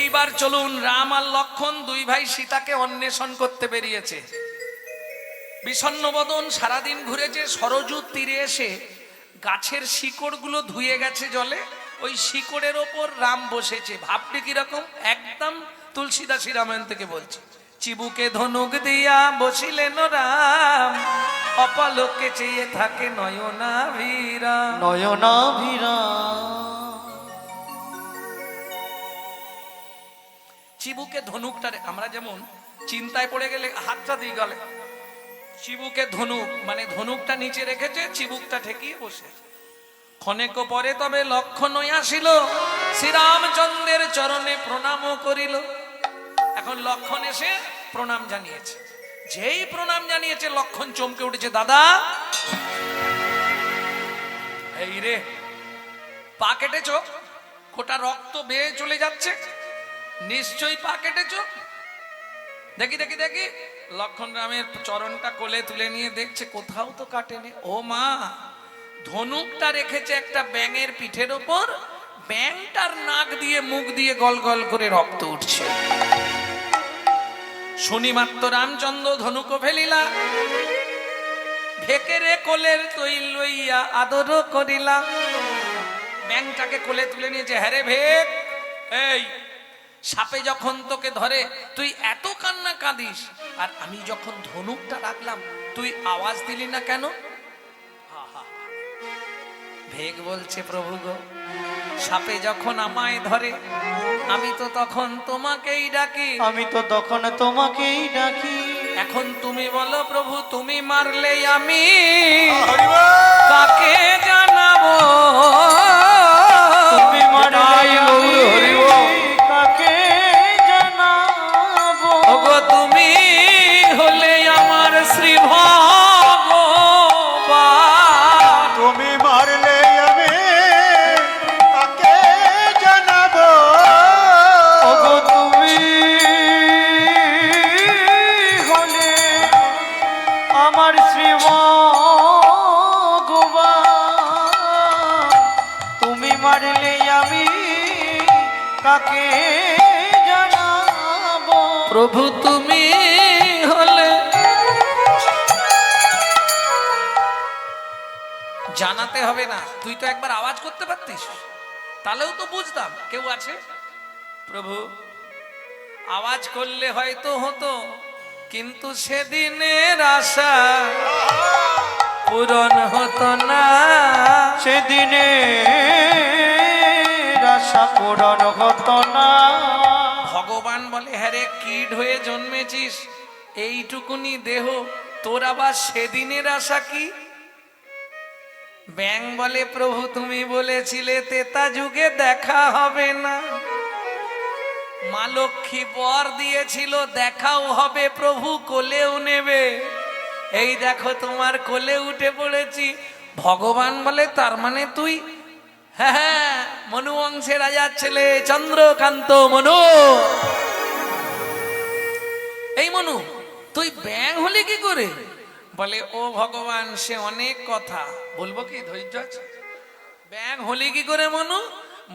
এইবার চলুন, রাম আর লক্ষণ দুই ভাই সীতাকে অন্বেষণ করতে বেরিয়েছে। বিষণ্ণ বদন, সারাদিন ঘুরেছে। সরযূর তীরে এসে গাছের শিকড়গুলো ধুয়ে গেছে জলে, ওই শিকড়ের ওপর রাম বসেছে। ভাবটি কিরকম, একদম তুলসীদাসী রামায়ণ থেকে বলছে। চিবুকে ধনুক দিয়া বসিলেন রাম, অপলকে চেয়ে থাকে নয়নাভিরাম। চিবুকে ধনুকটা, আমরা যেমন চিন্তায় পড়ে গেলে হাতটা দিয়ে গেলে, চিবুকে ধনুক মানে ধনুকটা নিচে রেখেছে, চিবুকটা ঠেকিয়ে বসে। ক্ষণেক পরে তবে লক্ষণ আসিল, শ্রীরামচন্দ্রের চরণে প্রণাম করিল। এখন লক্ষণ এসে প্রণাম জানিয়েছে। যেই প্রণাম জানিয়েছে লক্ষণ চমকে উঠেছে, দাদা এই রে, পা কেটেছ, কোটা রক্ত বেয়ে চলে যাচ্ছে, নিশ্চয়ই পা কেটেছ। দেখি দেখি দেখি, লক্ষণ রামের চরণটা কোলে তুলে নিয়ে দেখছে কোথাও তো কাটেনি। ও মা, ধনুকটা রেখেছে একটা ব্যাঙের পিঠের ওপর, ব্যাঙটার নাক দিয়ে মুখ দিয়ে গল গল করে রক্ত উঠছে। শুনিমাত্র রামচন্দ্র ধনুক ফেলিলা, ভেকেরে কোলের তৈল লইয়া আদর করিলা। ব্যাঙটাকে কোলে তুলে নিয়েছে। হ্যাঁ রে ভেক, এই সাপে যখন তোকে ধরে তুই এত কান্না কাঁদিস, আর আমি যখন ধনুকটা রাখলাম তুই আওয়াজ দিলি না কেন? ভেক বলছে, প্রভু গো, সাপে যখন আমায় ধরে আমি তো তখন তোমাকেই ডাকি, এখন তুমি বলো প্রভু, তুমি মারলে আমি কাকে জানাবো? তুমি মারলে কাকে জানাবো? ওগো তুমি হলে আমার শ্রী ভগবান, তুমি মারলে আমি কাকে জানাবো? ওগো তুমি হলে আমার শ্রী ভগবান, তুমি মারলে আমি কাকে জানাবো? প্রভু তুমি হলে। জানাতে হবে না, তুই তো একবার আওয়াজ করতে পারতিস, তাহলেও তো বুঝতাম কেউ আছে। প্রভু আওয়াজ করলে হয়তো হতো, কিন্তু সেদিনের আশা পূরণ হতো না। সেদিনের আশা পূরণ হতো না। ভগবান বলে, হ্যাঁ রে, কিড হয়ে জন্মেছিস, এইটুকুনি দেহ, তোর আবার সেদিনের আশা কি? ব্যাং বলে, প্রভু তুমি বলেছিলে তেতা যুগে দেখা হবে না, মা লক্ষ্মী বর দিয়েছিল দেখাও হবে, প্রভু কোলেও নেবে, এই দেখো তোমার কোলে উঠে পড়েছি। ভগবান বলে, তার মানে তুই, হ্যাঁ হ্যাঁ, মনু বংশের রাজার ছেলে চন্দ্রকান্ত মনু। এই মনু, তুই ব্যাং হলি কি করে? বলে, ও ভগবান, সে অনেক কথা বলবো, কি ধৈর্য আছে? ব্যাং হলি কি করে মনু?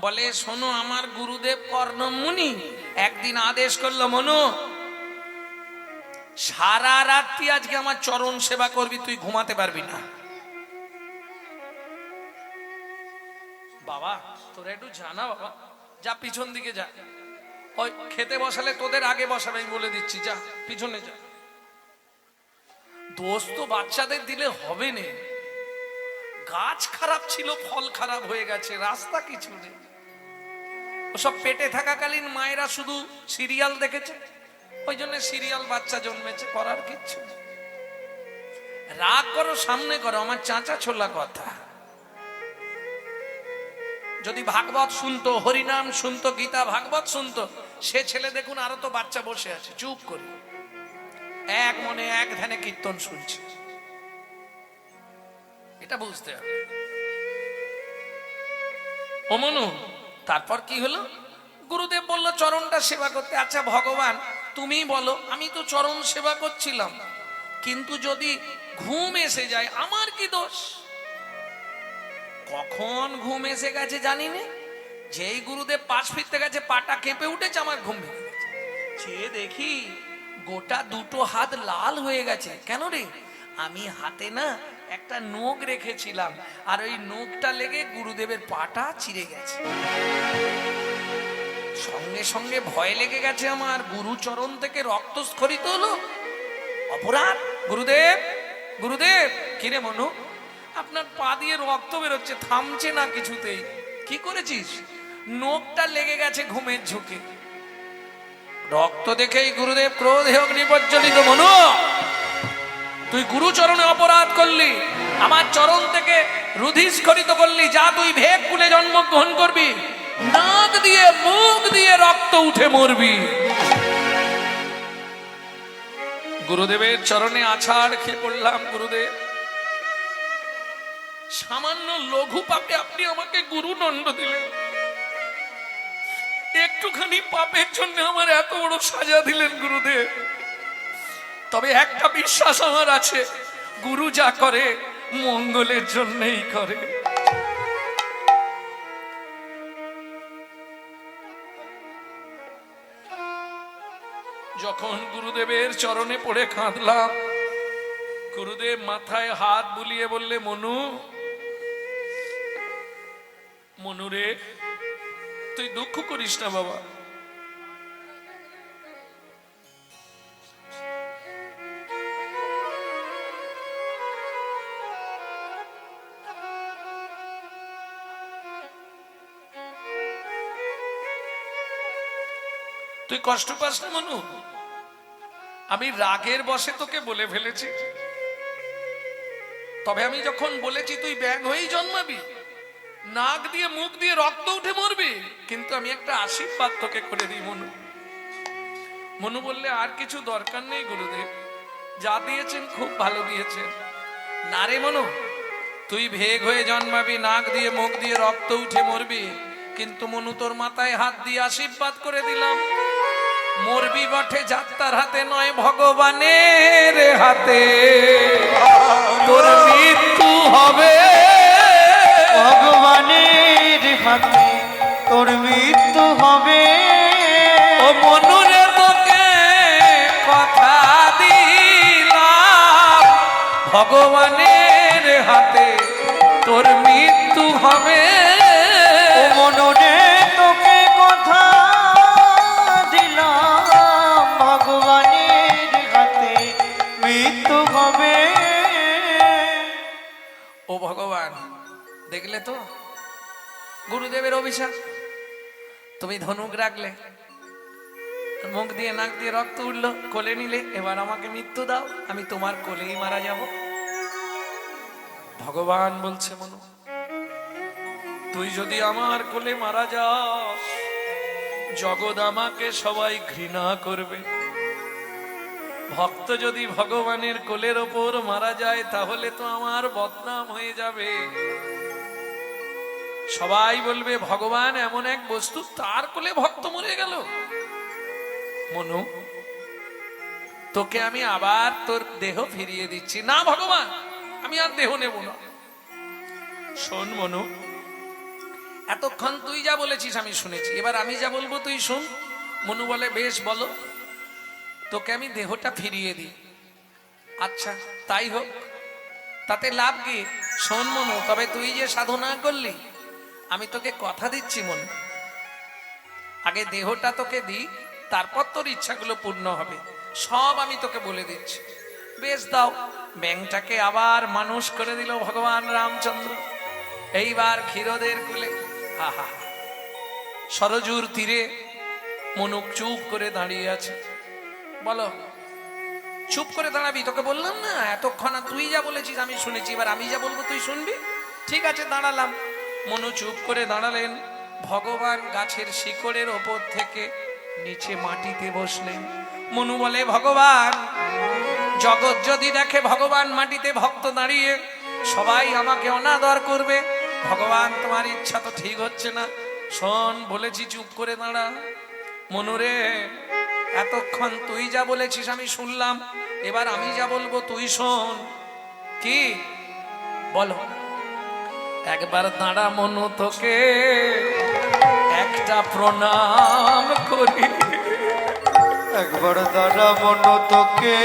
বলে, শোনো, আমার গুরুদেব কর্ণমুনি একদিন আদেশ করলো, মনু সারা রাত্রি আজকে আমার চরণ সেবা করবি, তুই ঘুমাতে পারবি না। বাবা তোরা একটু জানা, বাবা যা পিছন দিকে যা, ওই খেতে বসালে তোদের আগে বসাবে, আমি বলে দিচ্ছি, যা পিছনে যা। দোষ তো বাচ্চাদের দিলে হবে না, গাছ খারাপ ছিল, ফল খারাপ হয়ে গেছে, রাস্তা কিছু নেই। ওসব পেটে থাকাকালীন মায়েরা শুধু সিরিয়াল দেখেছে, ওই জন্য সিরিয়াল বাচ্চা জন্মেছে, করার কিচ্ছু নেই। রাগ করো, সামনে করো, আমার চাচা ছোলা কথা। যদি ভাগবত শুনতো, হরিনাম শুনতো, গীতা ভাগবত শুনতো, সে ছেলে দেখুন আরো তো বাচ্চা বসে আছে চুপ করে, এক মনে এক ধ্যানে কীর্তন শুনছে। এটা বুঝতে হবে। ও মনু, তারপর কি হলো? গুরুদেব বলল চরণটা সেবা করতে। আচ্ছা ভগবান তুমি বলো, আমি তো চরণ সেবা করছিলাম, কিন্তু যদি ঘুম এসে যায় আমার কি দোষ? কখন ঘুম এসে গেছে জানি না, যেই গুরুদেব পাশ ফিরতে গেছে পাটা কেঁপে উঠেছে, আমার ঘুম ভেঙে গেছে। চেয়ে দেখি গোটা দুটো হাত লাল হয়ে গেছে। কেন রে? আমি হাতে না একটা নখ রেখেছিলাম, আর ওই নখটা লেগে গুরুদেবের পাটা চিড়ে গেছে। সঙ্গে সঙ্গে ভয় লেগে গেছে আমার, গুরুচরণ থেকে রক্তস্খলিত হলো। অপরাধ! গুরুদেব, গুরুদেব! কিরে মনু, আপনার পা দিয়ে রক্ত বেরোচ্ছে, থামছে না কিছুতেই, কি করেছিস? নখটা লেগে গেছে ঘুমের ঝুঁকে। রক্ত দেখেই গুরুদেব ক্রোধে অগ্নি প্রজ্বলিত। মনু, তুই গুরুচরণে অপরাধ করলি, আমার চরণ থেকে রুধিস্খলিত করলি। যা, তুই ভেগ কুলে জন্মগ্রহণ করবি, নাক দিয়ে মুখ দিয়ে রক্ত উঠে মরবি। গুরুদেবের চরণে আছাড় খেয়ে পড়লাম। গুরুদেব, সামান্য লঘু পাপে আপনি আমাকে গুরুদণ্ড দিলেন, একটুখানি পাপের জন্য আমার এত বড় সাজা দিলেন গুরুদেব। তবে একটা বিশ্বাস আমার আছে, গুরু যা করে মঙ্গলের জন্যই করে। যখন গুরুদেবের চরণে পড়ে কাঁদলাম, গুরুদেব মাথায় হাত বুলিয়ে বললে, মনু, মনু রে, তুই দুঃখ করিস না বাবা। তুই কষ্ট পাস না মনু, আমি রাগের বশে তোকে বলে ফেলেছি। তবে আমি যখন বলেছি তুই ব্যাঙ হয়েই জন্মাবি, নাক দিয়ে মুখ দিয়ে রক্ত উঠে মরবি, কিন্তু আমি একটা আশীর্বাদ তোকে করে দিই মনু। মনু বললে, আর কিছু দরকার নেই গুরুদেব, যা দিয়েছেন খুব ভালো দিয়েছেন। না রে মনু, তুই ভেগ হয়ে জন্মাবি, নাক দিয়ে মুখ দিয়ে রক্ত উঠে মরবি, কিন্তু মনু তোর মাথায় হাত দিয়ে আশীর্বাদ করে দিলাম, মরবি বটে যাত্রার হাতে নয়, ভগবানের হাতে তোর মৃত্যু হবে। ভগবানের হাতে তোর মৃত্যু হবে। ও মনুরে, তোকে কথা দিলাম, ভগবানের হাতে তোর মৃত্যু হবে। ও মনুরে, তোকে কথা দিলাম, ভগবানের হাতে মৃত্যু হবে। ও ভগবান, দেখলে তো গুরুদেবের অভিশাপ। তুমি ধনুক রাখলে, মুখ দিয়ে নাক দিয়ে রক্ত উঠলো, কোলে নিলে, এবার আমাকে মৃত্যু দাও, আমি তোমার কোলেই মারা যাব। ভগবান বলছে, মনু, তুই যদি আমার কোলে মারা যাস, জগৎ আমাকে সবাই ঘৃণা করবে। ভক্ত যদি ভগবানের কোলের ওপর মারা যায়, তাহলে তো আমার বদনাম হয়ে যাবে। সবাই বলবে, ভগবান এমন এক বস্তু, তার কোলে ভক্ত মরে গেল। মনু, তোকে আমি আবার তোর দেহ ফিরিয়ে দিচ্ছি। না ভগবান, আমি আর দেহ নেব না। শোন মনু, এতক্ষণ তুই যা বলেছিস আমি শুনেছি, এবার আমি যা বলবো তুই শুন। মনু বলে, বেশ বলো, তোকে আমি দেহটা ফিরিয়ে দিই। আচ্ছা তাই হোক, তাতে লাভ কি? শোন মনু, তবে তুই যে সাধনা করলি, আমি তোকে কথা দিচ্ছি মনু, আগে দেহটা তোকে দিই, তারপর তোর ইচ্ছাগুলো পূর্ণ হবে, সব আমি তোকে বলে দিচ্ছি। বেশ দাও। ব্যাংটাকে আবার মানুষ করে দিল ভগবান রামচন্দ্র। এইবার ক্ষীরদের কুলে, আহা, সরজুর তীরে মনুক চুপ করে দাঁড়িয়ে আছে। বলো, চুপ করে দাঁড়াবি? তোকে বললাম না এতক্ষণ তুই যা বলেছিস আমি শুনেছি, এবার আমি যা বলবো তুই শুনবি। ঠিক আছে, দাঁড়ালাম। মনু চুপ করে দাঁড়ালেন। ভগবান গাছের শিকড়ের ওপর থেকে নিচে মাটিতে বসলেন। মনু বলে, ভগবান, জগৎ যদি দেখে ভগবান মাটিতে, ভক্ত দাঁড়িয়ে, সবাই আমাকে অনাদর করবে। ভগবান, তোমার ইচ্ছা তো ঠিক হচ্ছে না। শোন, বলেছি চুপ করে দাঁড়া। মনুরে, এতক্ষণ তুই যা বলেছিস আমি শুনলাম, এবার আমি যা বলবো তুই শোন। কি বলো? একবার দাঁড়া মনু, তোকে একটা প্রণাম করি। একবার দাদা মন তোকে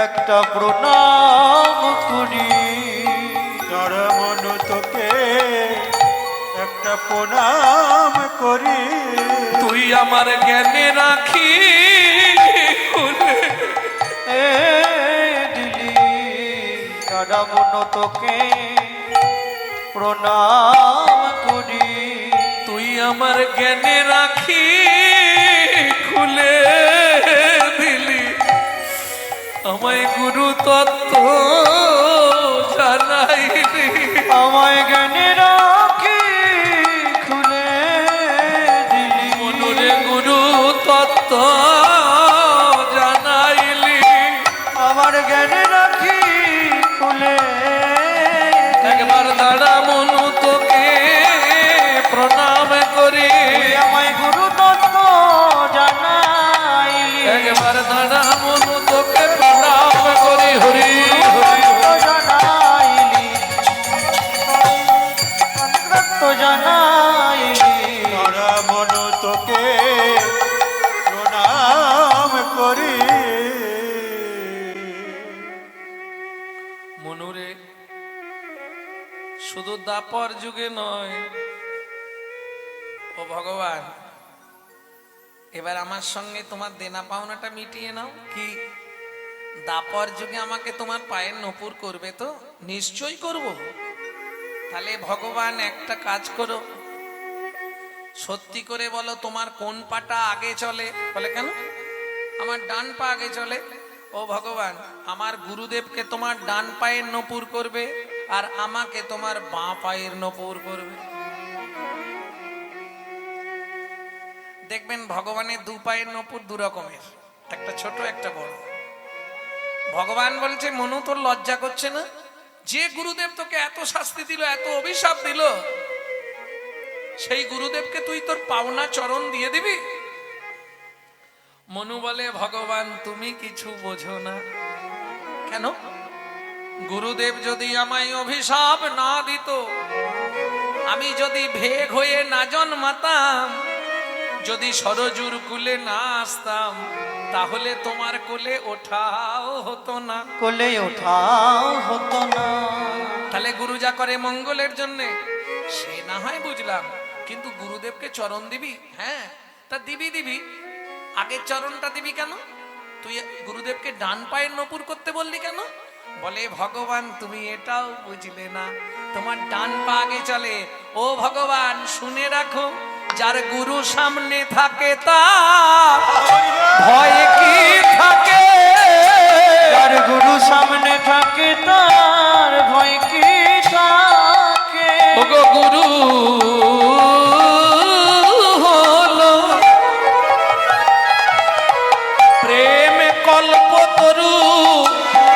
একটা প্রণাম করি। তারা মন তোকে একটা প্রণাম করি। তুই আমার জ্ঞানে রাখি খুলে। এ দিলি দাদা মন তোকে প্রণাম করি। তুই আমার জ্ঞানে রাখি খুলে দিলি। আমায় গুরু তত্ত্ব জানাইলি। আমায় জ্ঞানে রাখি খুলে দিলি। মনুরে গুরু তত্ত্ব জানাইলি। আমার জ্ঞানে রাখি খুলে একবার দাঁড়া মনু তোকে প্রণাম করি। তুই আমায় গুরু তত্ত্ব জানাইলি। একবার দাঁড়া মনু তোকে প্রণাম করি। হরি হরি তত্ত্ব জানাইলি। তত্ত্ব জানাইলি। তারা মন তোকে প্রণাম করি। মনুরে শুধু দাপর যুগে নয়, ও ভগবান এবার আমার সঙ্গে তোমার দেনা পাওনাটা মিটিয়ে নাও। কি দাপর যুগে আমাকে তোমার পায়ের নপুর করবে তো? নিশ্চয়ই করব। তাহলে ভগবান একটা কাজ করো, সত্যি করে বলো তোমার কোন পাটা আগে চলে? বলে কেন? আমার ডান পা আগে চলে। ও ভগবান আমার গুরুদেবকে তোমার ডান পায়ের নপুর করবে আর আমাকে তোমার বাঁ পায়ের নপুর করবে। দেখবেন ভগবানের দু পায়ের নপুর দু রকমের, একটা ছোট একটা বড়। ভগবান বলছে মনু তোর লজ্জা করছে না? যে গুরুদেব তোকে এত শাস্তি দিল, এত অভিশাপ দিল, সেই গুরুদেবকে তুই তোর পাওনা চরণ দিয়ে দিবি? মনু বলে ভগবান তুমি কিছু বোঝো না। কেন? গুরুদেব যদি আমায় অভিশাপ না দিত, আমি যদি ভেগ হয়ে না জন্মাতাম, যদি সরজুর কুলে না আসতাম, তাহলে তোমার কোলে ওঠাও হতো না। কোলে ওঠাও হতো না। তাহলে গুরু যা করে মঙ্গলের জন্য সে না হয় বুঝলাম, কিন্তু গুরুদেবকে চরণ দিবি? হ্যাঁ তা দিবি দিবি। আগের চরণটা দিবি কেন? তুই গুরুদেবকে ডান পায়ের নপুর করতে বললি কেন? বলে ভগবান তুমি এটাও বুঝলে না, তোমার ডান পা আগে চলে। ও ভগবান শুনে রাখো, যার গুরু সামনে থাকে তার ভয় কি থাকে? যার গুরু সামনে থাকে তার ভয় কি থাকে? ওগো গুরু হলো প্রেম কল্পতরু,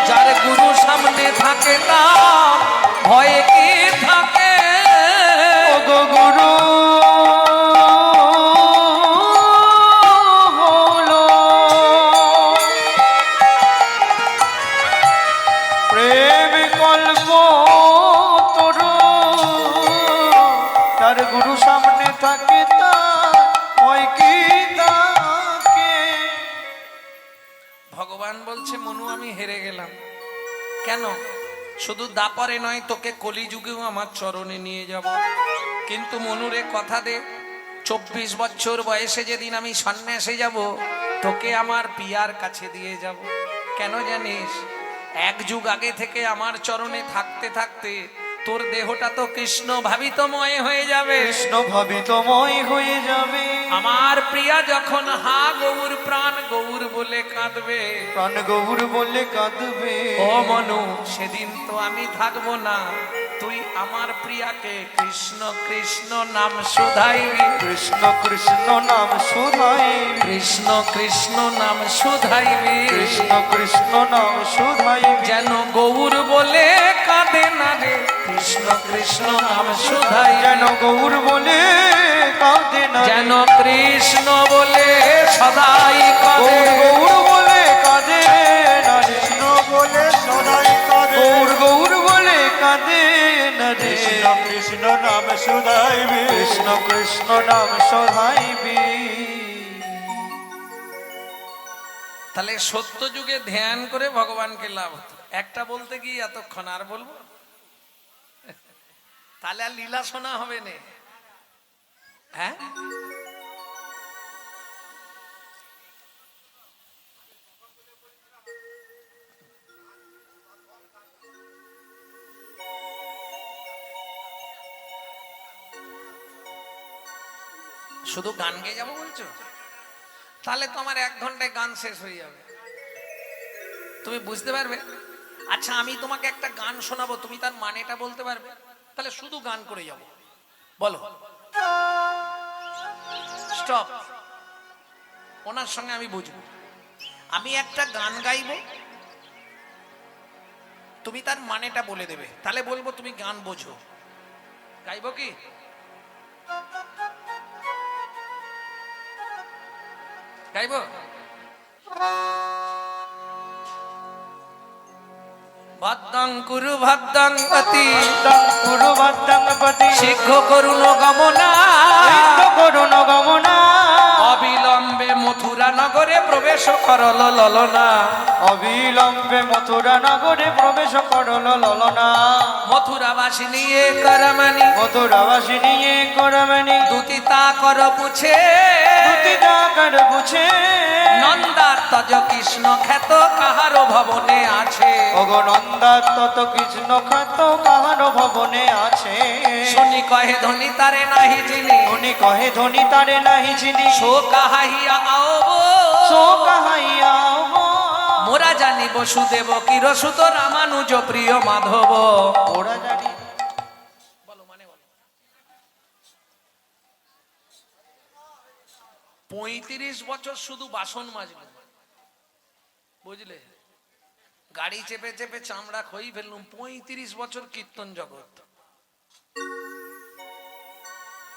যার গুরু সামনে থাকে তার ভয় কি থাকে? ওগো গুরু হলো প্রেম কল্প তরু, তার গুরু সামনে থাকে তার ভয় কি থাকে? ভগবান বলছে মনু আমি হেরে গেলাম। কেন? শুধু দাপরে নয়, তোকে কলিযুগেও আমার চরণে নিয়ে যাব। কিন্তু মনুরে কথা দে, 24 বছর বয়সে যেদিন আমি সন্ন্যাসে যাব, তোকে আমার পিয়ার কাছে দিয়ে যাব। কেন জানিস? এক যুগ আগে থেকে আমার চরণে থাকতে থাকতে তোর দেহটা তো কৃষ্ণ ভাবিতময় হয়ে যাবে। কৃষ্ণ ভাবিতময় হয়ে যাবে। আমার প্রিয়া যখন হা গৌর প্রাণ গৌর বলে কাঁদবে, প্রাণ গৌর বলে কাঁদবে। ও মনু সেদিন তো আমি থাকবো না, তুই আমার প্রিয়াকে কৃষ্ণ কৃষ্ণ নাম শুধাইবি। কৃষ্ণ কৃষ্ণ নাম শুধাইবি। কৃষ্ণ কৃষ্ণ নাম শুধাইবি। কৃষ্ণ কৃষ্ণ নাম শুধাইবি। যেন গৌর বলে কাঁদে না রে, কৃষ্ণ কৃষ্ণ নাম শুধাই। যেন গৌর বলে কাঁদে না। যেন কৃষ্ণ বলে সদাই কাঁদে। গৌর বলে কাঁদে না। কৃষ্ণ বলে সদাই কাঁদে। গৌর গৌর বলে কাঁদে না। রে কৃষ্ণ কৃষ্ণ নাম শুধাইবি কৃষ্ণ কৃষ্ণ নাম সহাইবি। তাহলে সত্য যুগে ধ্যান করে ভগবানকে লাভ হতো। একটা বলতে গিয়ে এতক্ষণ আর বলবো, তাহলে আর লীলা শোনা হবে না। হ্যাঁ, শুধু গান গেয়ে যাবো বলছো? তাহলে তো আমার 1 ঘন্টায় গান শেষ হয়ে যাবে, তুমি বুঝতে পারবে? আচ্ছা, আমি তোমাকে একটা গান শোনাবো, তুমি তার মানেটা বলতে পারবে? তাহলে শুধু গান করে যাবো, বলো। স্টপ, ওনার সঙ্গে আমি বুঝবো। আমি একটা গান গাইবো, তুমি তার মানেটা বলে দেবে, তাহলে বলবো তুমি গান বোঝো। গাইবো কি? গাইব? ভদ্রং কুরু ভদ্রং পতি কুরু ভদ্রং পতি শীঘ্র করুণ গমনা করুণ গমনা অবিলম্বে মথুরা নগরে প্রবেশ করল ললনা। অবিলম্বে মথুরা নগরে প্রবেশ করল ললনা। মথুরাবাসী নিয়ে করমানি মথুরাবাসী নিয়ে করমানি দুতিতা কর পুছে দুতিতা কর বুঝে নন্দার তজ কৃষ্ণ খ্যাত কাহার ভবনে আছে। অগনন্দার তত কৃষ্ণ খ্যাত কাহার ভবনে আছে। শুনি কহে ধনী তারে নাহি চিনি উনি কহে ধনী তারে নাহি চিনি সো কাহাইয়া আওবো সো কাহাইয়া মোরা জানি বসুদেব কিরসুত রামানুজ প্রিয় মাধব। ওরা জানি বলো মানে বলো। 35 বছর শুধু বাসন মাজলো, বুঝলে? গাড়ি চেপে চেপে চামড়া খই ফেললুম। 35 বছর কীর্তন জগৎ,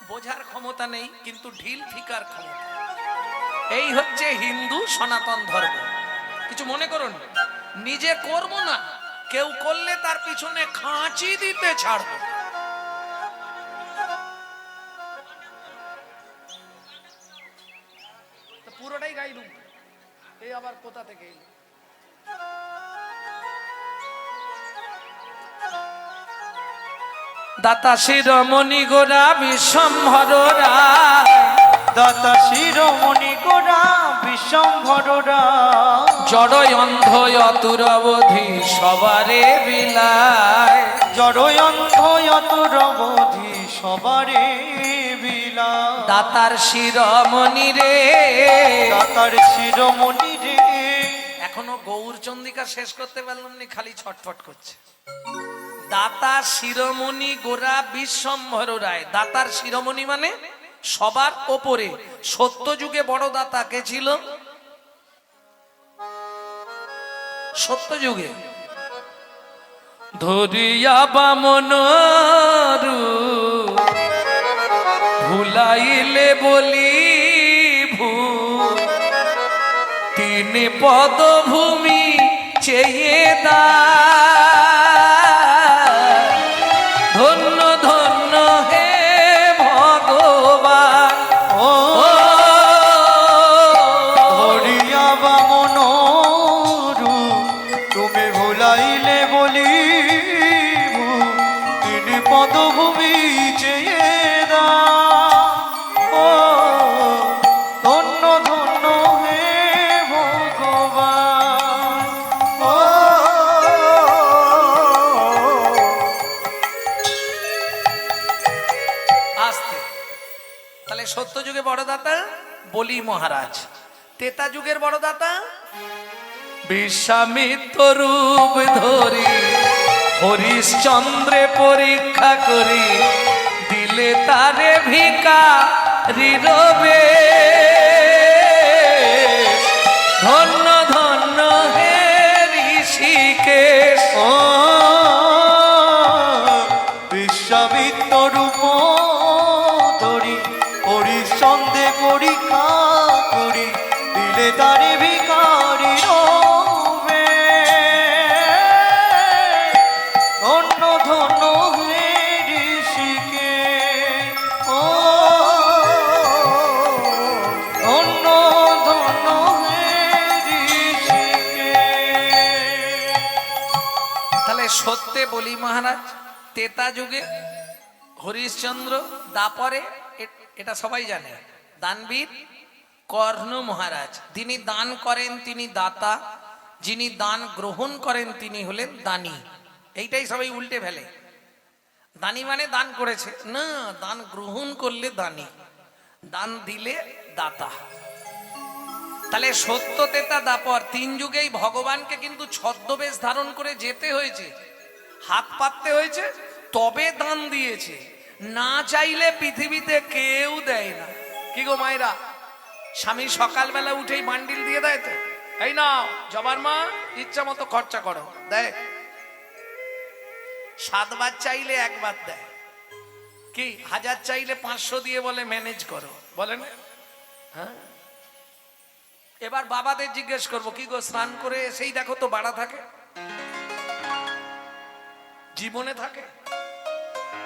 বোঝার ক্ষমতা নেই কিন্তু ঢিল ফিকার ক্ষমতা। এই হচ্ছে হিন্দু সনাতন ধর্ম। কিছু মনে করুন, নিজে করব না, কেউ করলে তার পিছনে খাঁচি দিতে ছাড়বো। পুরোটাই গাইলুম, এই আবার কোথা থেকে এলো? দাতা শিরোমণি গোরা বিশ্বম্ভর রায় দাতা শিরোমণি গোরা বিশ্বম্ভররা জড় অন্ধ অতুরবধি সবারে বিলায়। জড় অন্ধ অতুরবধি সবারে বিলা। দাতার শিরোমণি রে, দাতার শিরোমণি রে। এখনো গৌর চন্দিকা শেষ করতে পারলাম না, খালি ছটফট করছে। দাতা শিরোমণি গোরা বিশ্বম্ভর রায়। দাতার শিরোমণি মানে সবার ওপরে। সত্য যুগে বড় দাতা কে ছিল? সত্য যুগে ধরিয়া বামন ভুলাইলে বলি ভূ তিন পদভূমি চেয়ে দা। ধন্য ধন্য হে ভগবান। ও ধরিয়া বামন তুমি ভুলাইলে বলি তিনি পদভূমি চেয়ে দা। ও ধন্য ধন্য হে ভগবান। ও আসতে। তাহলে সত্য যুগে বড় দাতা বলি মহারাজ। তেতা যুগের বড় দাতা বিশ্বামিত্র রূপ ধরি হরিশ্চন্দ্রে পরীক্ষা করি দিলে তারে ভিখারি রবে। ধন্য ধন্য হে ঋষিকেশ। ও বিশ্বামিত্র রূপ ধরি হরিশ্চন্দ্রে পরীক্ষা করি দিলে তারে ভিখারি রবে। ধন্য ধন্য হে সত্যে বলি মহারাজ, তেতা যুগে হরিশ্চন্দ্র, দাপরে এটা সবাই জানে, দানবীর কর্ণ মহারাজ, যিনি দান করেন তিনি দাতা, যিনি দান গ্রহণ করেন তিনি হলেন দানী। এইটাই সবাই উল্টে ফেলে, দানী মানে দান করেছে না, দান গ্রহণ করলে দানী, দান দিলে দাতা। তাহলে সত্য তেতা দাপর তিন যুগেই ভগবানকে কিন্তু ছদ্মবেশ ধারণ করে যেতে হয়েছে, হাত পাততে হয়েছে, তবে দান দিয়েছে। না চাইলে পৃথিবীতে কেউ দেয় না। কি গো মায়েরা, স্বামী সকালবেলা উঠেই বান্ডিল দিয়ে দেয় তো, এই না জবার মা ইচ্ছা মতো খরচা করো, দেয়? 7 বার চাইলে 1 বার দেয়। কি 1000 চাইলে 500 দিয়ে বলে ম্যানেজ করো, বলে না? হ্যাঁ, এবার বাবাদের জিজ্ঞেস করবো, কি গো স্নান করে এসেই দেখো তো বাড়া থাকে, জীবনে থাকে?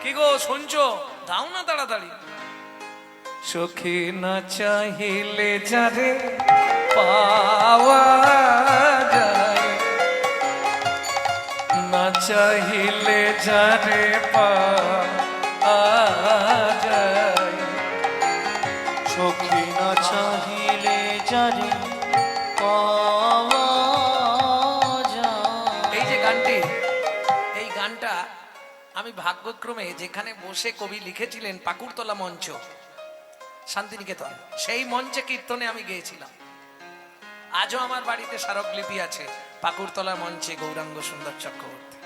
কি গো শুনছো, দাও না তাড়াতাড়ি। সখী না চাহিলে যারে পাওয়া যায়, না চাহিলে যারে পাওয়া যায়, সখী না চাহিলে যারে পাওয়া যায়। এই যে গানটি, এই গানটা আমি ভাগ্যক্রমে যেখানে বসে কবি লিখেছিলেন পাকুড়তলা মঞ্চ শান্তিনিকেতন, সেই মঞ্চে কীর্তনে আমি গেয়েছিলাম। আজও আমার বাড়িতে স্মারকলিপি আছে, পাকুড়তলা মঞ্চে গৌরাঙ্গ সুন্দর চক্রবর্তী।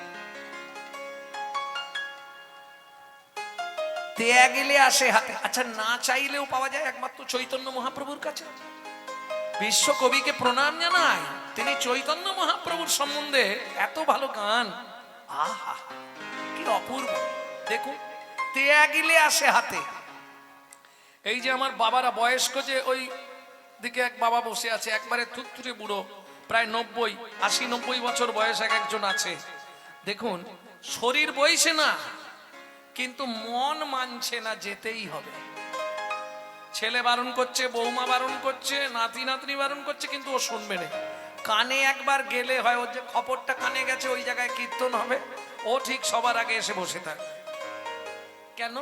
দেয়া গেলে আসে হাতে। আচ্ছা, না চাইলেও পাওয়া যায় একমাত্র চৈতন্য মহাপ্রভুর কাছে। বিশ্ব কবিকে প্রণাম জানায়, তিনি চৈতন্য মহাপ্রভুর সম্বন্ধে এত ভালো গান, আহা কি অপূর্ব। দেখুন, দেয়া গেলে আসে হাতে। এই যে আমার বাবারা বয়স্ক, যে ওই দিকে এক বাবা বসে আছে, একবারে থুতথুরে বুড়ো, প্রায় 90, 80, 90 বছর বয়স এক একজন আছে। দেখুন, শরীর বইছে না, কিন্তু মন মানছে না, যেতেই হবে। ছেলে বারণ করছে, বৌমা বারণ করছে, নাতি নাতনি বারণ করছে, কিন্তু ও শুনবে না। কানে একবার গেলে হয়, ওর যে খবরটা কানে গেছে, ওই জায়গায় কীর্তন হবে, ও ঠিক সবার আগে এসে বসে থাকে। কেন?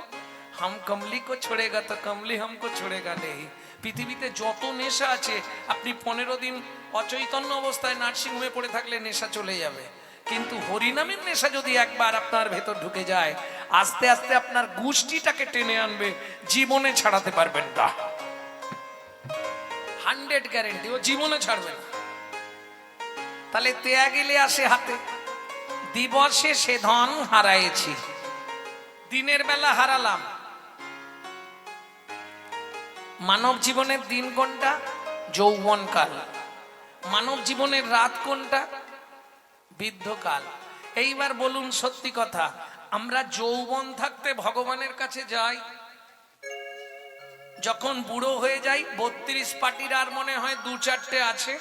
হাম কমলি কো ছোড়েগা তো কমলি হামকো ছোড়েগা নেই। পৃথিবীতে যত নেশা আছে, আপনি 15 দিন অচৈতন্য অবস্থায় নার্সিংহোমে পড়ে থাকলে নেশা চলে যাবে, কিন্তু হরিনামের নেশা যদি একবার আপনার ভেতর ঢুকে যায়, আস্তে আস্তে আপনার গোষ্ঠীটাকে টেনে আনবে, জীবনে ছাড়াতে পারবেন না, 100 গ্যারেন্টি, ও জীবনে ছাড়বে না। তাহলে তেয়া গেলে আসে হাতে, দিবসে সে ধন হারাইছি, দিনের বেলা হারালাম। মানব জীবনের দিন কোনটা? যৌবনকাল। মানব জীবনের রাত কোনটা? বৃদ্ধকাল। এইবার বলুন সত্যি কথা, আমরা যৌবন থাকতে ভগবানের কাছে যাই, যখন বুড়ো হয়ে যাই 32 পাটির আর মনে হয় 2-4টে আছে,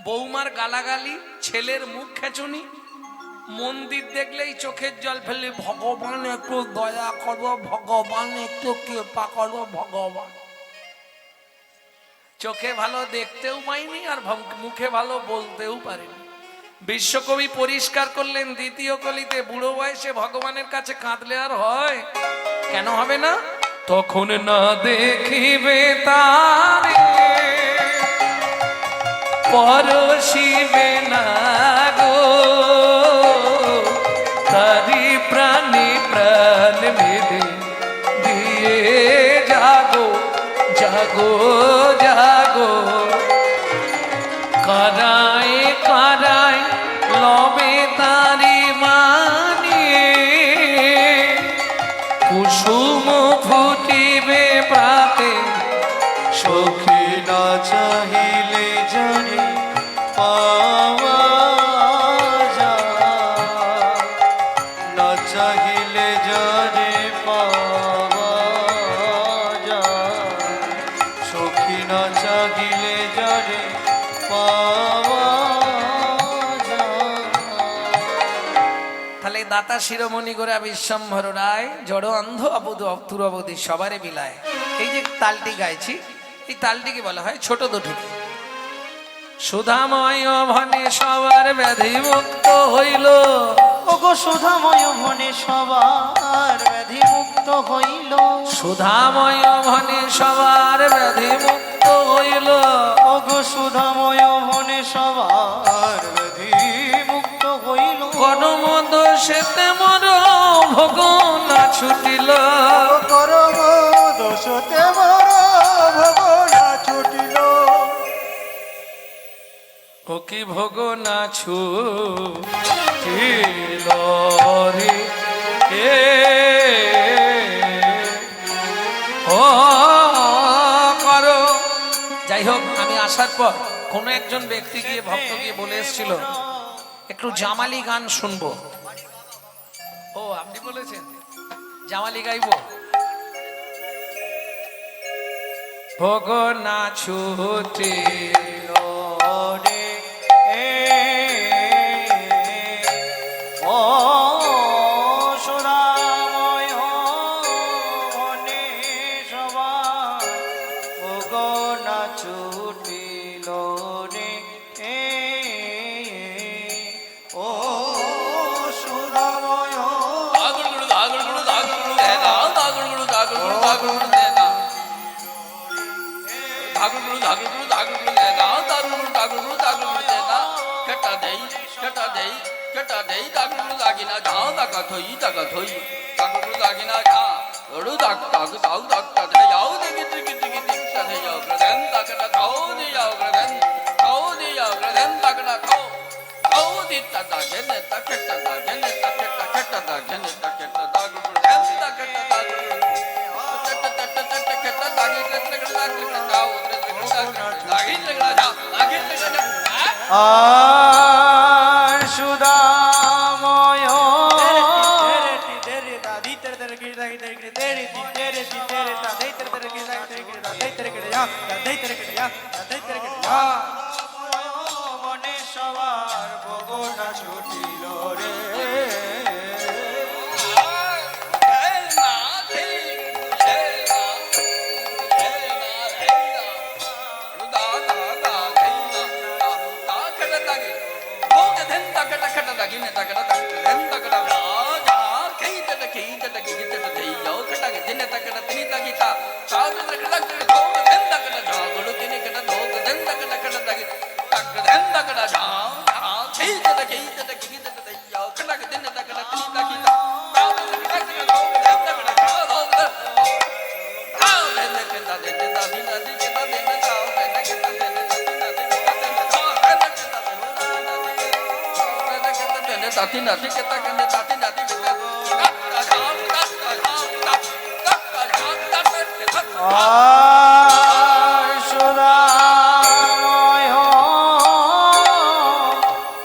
বৌমার গালাগালি, ছেলের মুখ খেচুনি, মন্দির দেখলেই চোখের জল ফেলে, ভগবান একটু দয়া করো, ভগবান একটু কৃপা করো, ভগবান। চোখে ভালো দেখতেও পাইনি, আর মুখে ভালো বলতেও পারিনি। বিশ্বকবি পরিষ্কার করলেন, দ্বিতীয় কলিতে, বুড়ো বয়সে ভগবানের কাছে কাঁদলে আর হয়? কেন হবে না? তখন না দেখিবে তারে, পরশিবে না গো, তারি প্রাণী প্রাণ ভেদে দিয়ে জাগো জাগো জাগো, কারায় কারায় লবে তারি মানিয়ে, কুসুম ফুটিবে প্রাতে, সখী না চাহিলে জানি পাওয়া যায়, না চাহিলে জানি পাওয়া যায়, সখী না চাহিলে জানি পাওয়া যায়। তাহলে দাতা শিরোমণি গোরা বিশ্বম্ভর রায়, জড় অন্ধ অবুধ অবধুর অবধি সবারে বিলায়। এই যে তালটি গাইছি, এই তালটিকে বলা হয় ছোট দুঠুকি। সুধাময় ভনে সবার ব্যাধি মুক্ত হইল, ও ওগো সুধাময় ভনে সবার ব্যাধি মুক্ত হইল, সুধাময় ভনে সবার ব্যাধি মুক্ত হইল। ওগো সুধাময় ভনে সবার ব্যাধি মুক্ত হইল, কর্ম দোষেতে মর ভোগ না ছুটিল, করম দোষতে মর ভোগ না ছুটিল। ও কি ভোগ না ছুটিল রে এ ও করো। যাই হোক, আমি আসার পর কোন একজন ব্যক্তি গিয়ে ভক্ত গিয়ে বলে এসেছিল একটু জামালি গান শুনবো। ও আপনি বলেছেন জামালি গাইবো? ভোগ না ছুটিল রে ও সুধাময় ভনে সবার ওগো না ছুটিল রে ও সুধাময় আর সুধাময় মনে সবার ভোগ না ছুটিল রে আর সুধাময়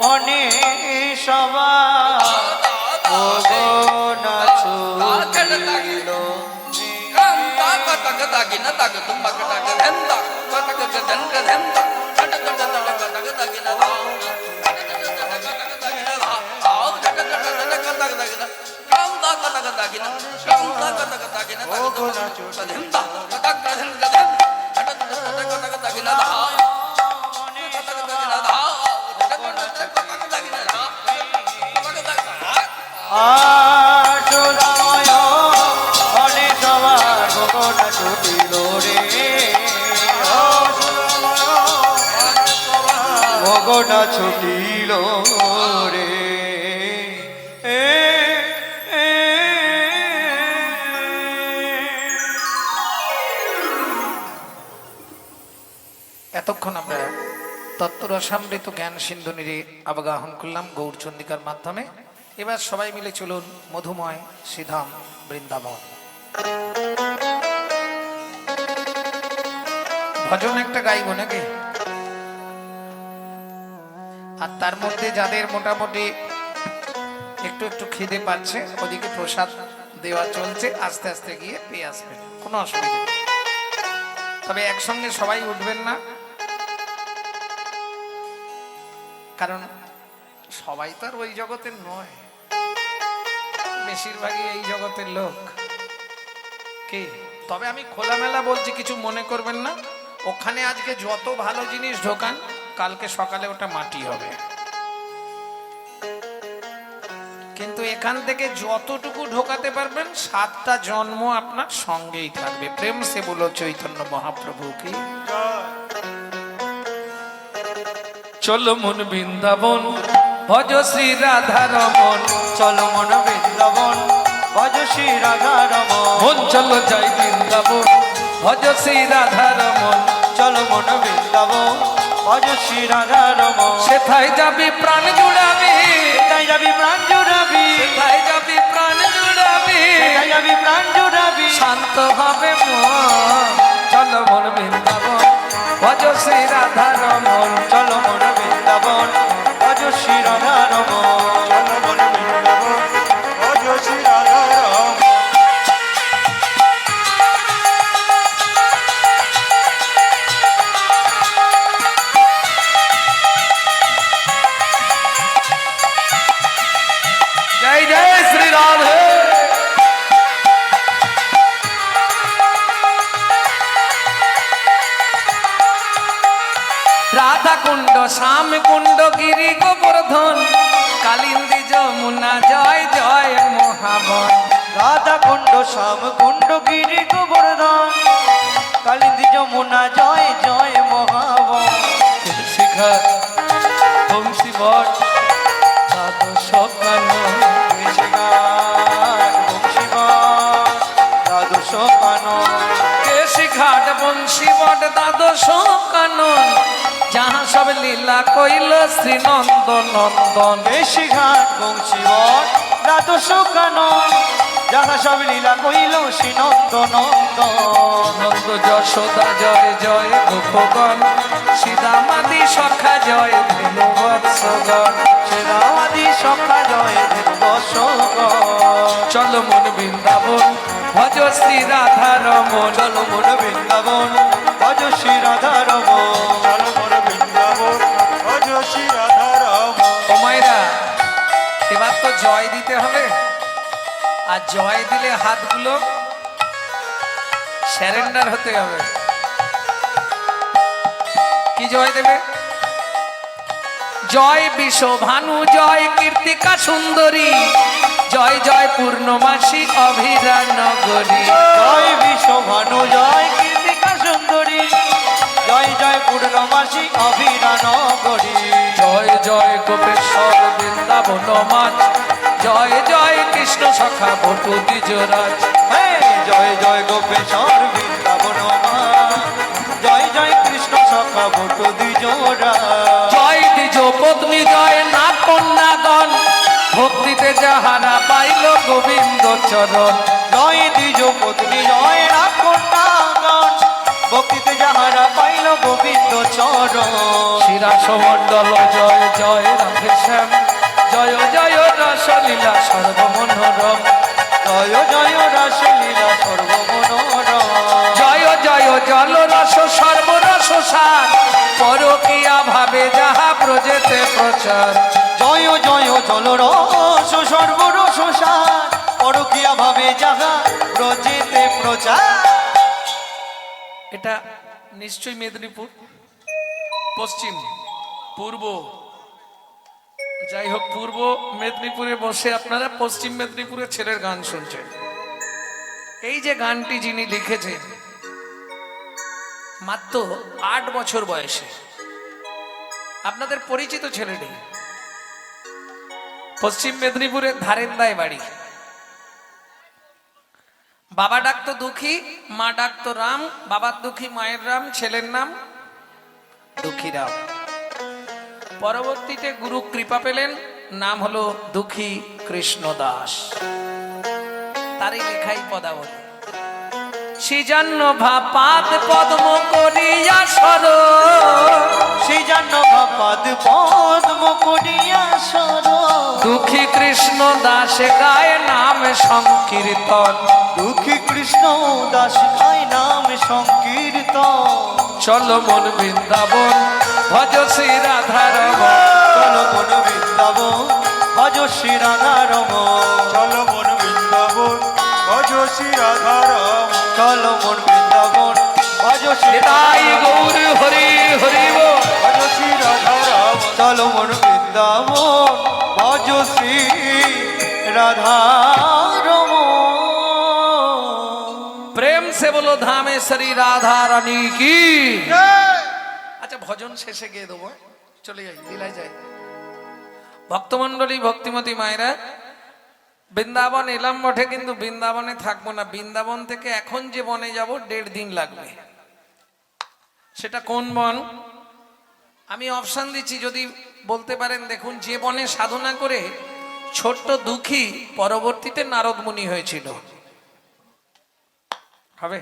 মনে সবার ভোগ না ছুটিল আর সুধাময় মনে সবার ভোগ না ছুটিল রে ও ভোগ না ছুটিল রে এতক্ষণ আমরা তত্ত্বরসামৃত জ্ঞান সিন্ধুনিরে আবগাহন করলাম গৌরচন্দিকার মাধ্যমে। এবার সবাই মিলে চলুন মধুময় শ্রীধাম বৃন্দাবন। ভজন একটা গাইব নাকি? আর তার মধ্যে যাদের মোটামুটি একটু একটু খিদে পাচ্ছে, ওদিকে প্রসাদ দেওয়া চলছে, আস্তে আস্তে গিয়ে পেয়ে আসবেন, কোনো অসুবিধা নেই। তবে একসঙ্গে সবাই উঠবেন না, কারণ সবাই তো আর ওই জগতের নয়, বেশিরভাগই এই জগতের লোক কি। তবে আমি খোলামেলা বলছি, কিছু মনে করবেন না। ওখানে আজকে যত ভালো জিনিস ঢোকান, কালকে সকালে ওটা মাটি হবে। কে এখান থেকে যতটুকু ঢোকাতে পারবেন 7টা জন্ম আপনার সঙ্গেই থাকবে। প্রেম সে বলো চৈতন্য মহাপ্রভু কি। চলো মন বৃন্দাবন ভজ শ্রী রাধা রমন, চলো মন বৃন্দাবন ভজ শ্রী রাধা রমন, মন চলো যাই বৃন্দাবন ভজ শ্রী রাধা রমন, চলো মন বৃন্দাবন ভজ শ্রী রাধা রমন। সেথায় যাবি প্রাণ জুড়াবি, তাই যাবি প্রাণ জুড়াবি, সেথায় যাবি প্রাণ জুড়াবি, তাই যাবি প্রাণ জুড়াবি। শান্ত হবে মন, চলো মন বৃন্দাবন ভজ শ্রী রাধা রমন, চলো মন বৃন্দাবন ভজ শ্রী রাধা রমন, চলো মন বৃন্দাবন ভজ শ্রী রাধা রমন। জয় জয় শ্রী রাধে। রাধা কুণ্ড শ্যাম কুণ্ড গিরি গোবর্ধন, কালিন্দী যমুনা জয় জয় মহাবন, রাধা কুণ্ড শ্যাম কুণ্ড গিরি গোবর্ধন, কালিন্দী যমুনা জয় জয় মহাবন। শিখর বংশী বট দ্বাদশ কানন, দ্বাদশ কানন, কেশি ঘাট বংশী বট দ্বাদশ কানন, যাহা সব লীলা কইল শ্রী নন্দ নন্দন, বেশি ঘাট বংশীবট দ্বাদশ কানন, যাহা সব লীলা কইল শ্রী নন্দ নন্দন। নন্দ যশোদা জয় জয় গোপগণ, সীতামাদি সখা জয় ধেনু বৎসগণ, সেরাদি সখা জয় দেবসগণ। চলো মন বৃন্দাবন ভজ শ্রী রাধা রমন, চলো মন বৃন্দাবন ভজ শ্রী রাধা রমন, চলো মন বৃন্দাবন ভজ শ্রী রাধা রমন। ও মায়েরা, এবার তো জয় দিতে হবে, আর জয় দিলে হাতগুলো স্যারেন্ডার হতে হবে। কি জয় দেবে? জয় বিশ্বভানু জয় কীর্তিকা সুন্দরী, জয় জয় পূর্ণমাসী অভিরা নগরী, জয় বিশ্বভানু জয় কীর্তিকা সুন্দরী, জয় জয় পূর্ণমাসী অভিরা নগরী, জয় জয় গোপেশ্বর বৃন্দাবন মাছ, জয় জয় কৃষ্ণ সখা বটু দ্বিজরাজ, হে জয় জয় গোপেশ্বর বৃন্দাবন মা, জয় জয় কৃষ্ণ সখা ভট দ্বিজরা, জয় দ্বিজ পত্নী জয় না কন্যাগণ, ভক্তিতে যাহারা পাইল গোবিন্দ চরণ, জয় দ্বিজ পত্নী জয় রাখন্ডাগণ, ভক্তিতে যাহারা পাইল গোবিন্দ চরণ, শিরাস মণ্ডল জয় জয় রাধে শ্যাম, জয় জয় রসলীলা সর্বমনোরম, জয় জয় রাসলীলা সর্বমনোরম, জয় জয় জল রস সর্বরস সার, পরকিয়া ভাবে যাহা প্রজেতে প্রচার, জয় জয় জলরস সর্বরস সার, পরকিয়া ভাবে যাহা ব্রজেতে প্রচার। এটা নিশ্চয়ই মেদিনীপুর, পশ্চিম, পূর্ব, যাই হোক পূর্ব মেদিনীপুরে বসে আপনারা পশ্চিম মেদিনীপুরের ছেলের গান শুনছেন। এই যে গানটি যিনি লিখেছেন মাত্র 8 বছর বয়সে, আপনাদের পরিচিত ছেলেটি, পশ্চিম মেদিনীপুরের ধারেন্দায় বাড়ি, বাবা ডাকতো দুঃখী, মা ডাকতো রাম, বাবার দুঃখী মায়ের রাম, ছেলের নাম দুঃখীরাম। পরবর্তীতে গুরু কৃপা পেলেন, নাম হলো দুঃখী কৃষ্ণ দাস, তারই লেখাই পদাবলী। সিজান্ন ভাপাত পদ্ম করিয়া সর, সিজান্ন ভাপাদ পদ্ম করিয়া সর, দুঃখী কৃষ্ণ দাস গায় নাম সংকীর্তন, দুঃখী কৃষ্ণ দাস গায় নাম সংকীর্তন, চলো মন বৃন্দাবন ভজ শ্রী রাধা রমন, চলো মন বৃন্দাবন ভজ শ্রী রাধা রমন, চলো মন বৃন্দাবন ভজ শ্রী রাধা রমন। চলো মন বৃন্দাবন ভজ শ্রী নিতাই গৌর হরি হরি বল। ভজ শ্রী রাধা রমন। চলো মন বৃন্দাবন ভজ শ্রী রাধা প্রেম সে বলো ধামেশ্বরী রাধা রানী কি। আচ্ছা ভজন শেষে গিয়ে দেবো, চলে যাই লীলায় যাই। ভক্তমন্ডলী ভক্তিমতী মায়েরা, বৃন্দাবন এলাম বটে, কিন্তু বৃন্দাবনে থাকবো না। বৃন্দাবন থেকে এখন যে বনে যাব 1.5 দিন লাগবে। সেটা কোন বন আমি অপশন দিচ্ছি, যদি বলতে পারেন দেখুন। যে বনে সাধনা করে ছোট্ট দুঃখী পরবর্তীতে নারদ মুনি হয়েছিল, হবে?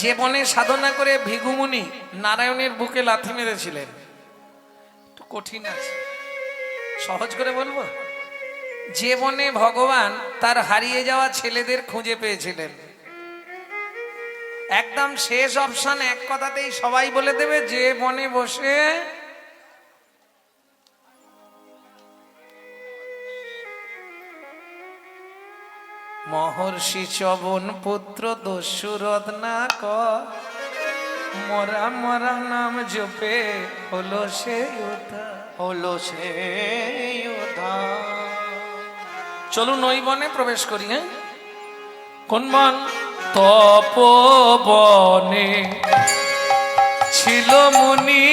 যে বনে সাধনা করে ভিখু মুনি নারায়ণের বুকে লাথি মেরেছিলেন, একটু কঠিন আছে, সহজ করে বলবো। যে বনে ভগবান তার হারিয়ে যাওয়া ছেলেদের খুঁজে পেয়েছিলেন, একদম শেষ অপশন এক কথাতেই সবাই বলে দেবে, যে বনে বসে মহর্ষি চবন পুত্র দস্যুরথ না ক মরা মরা নাম জপে হলো সে উদ্ধার। হলো সে উদ্ধার। চলুন ওই বনে প্রবেশ করি। হ্যাঁ, কোন বন? তপবনে ছিল মুনি,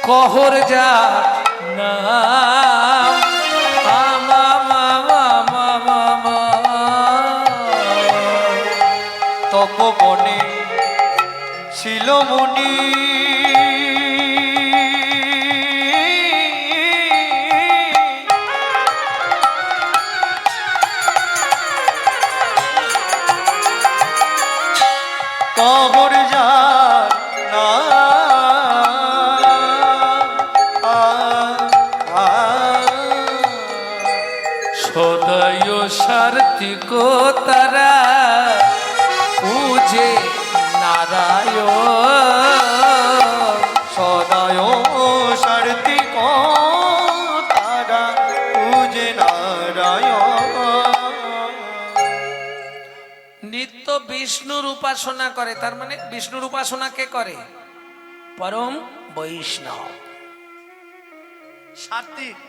কহর যা নাম তপবনে ছিল মুনি, কবর যার সদয় সার্থিক তারা পূজে নারায়ণ, সদায় সার্থিক তারা পূজে নারায়ণ। নিত্য বিষ্ণুর উপাসনা করে। তার মানে বিষ্ণুর উপাসনা কে করে? পরম বৈষ্ণব সাত্বিক।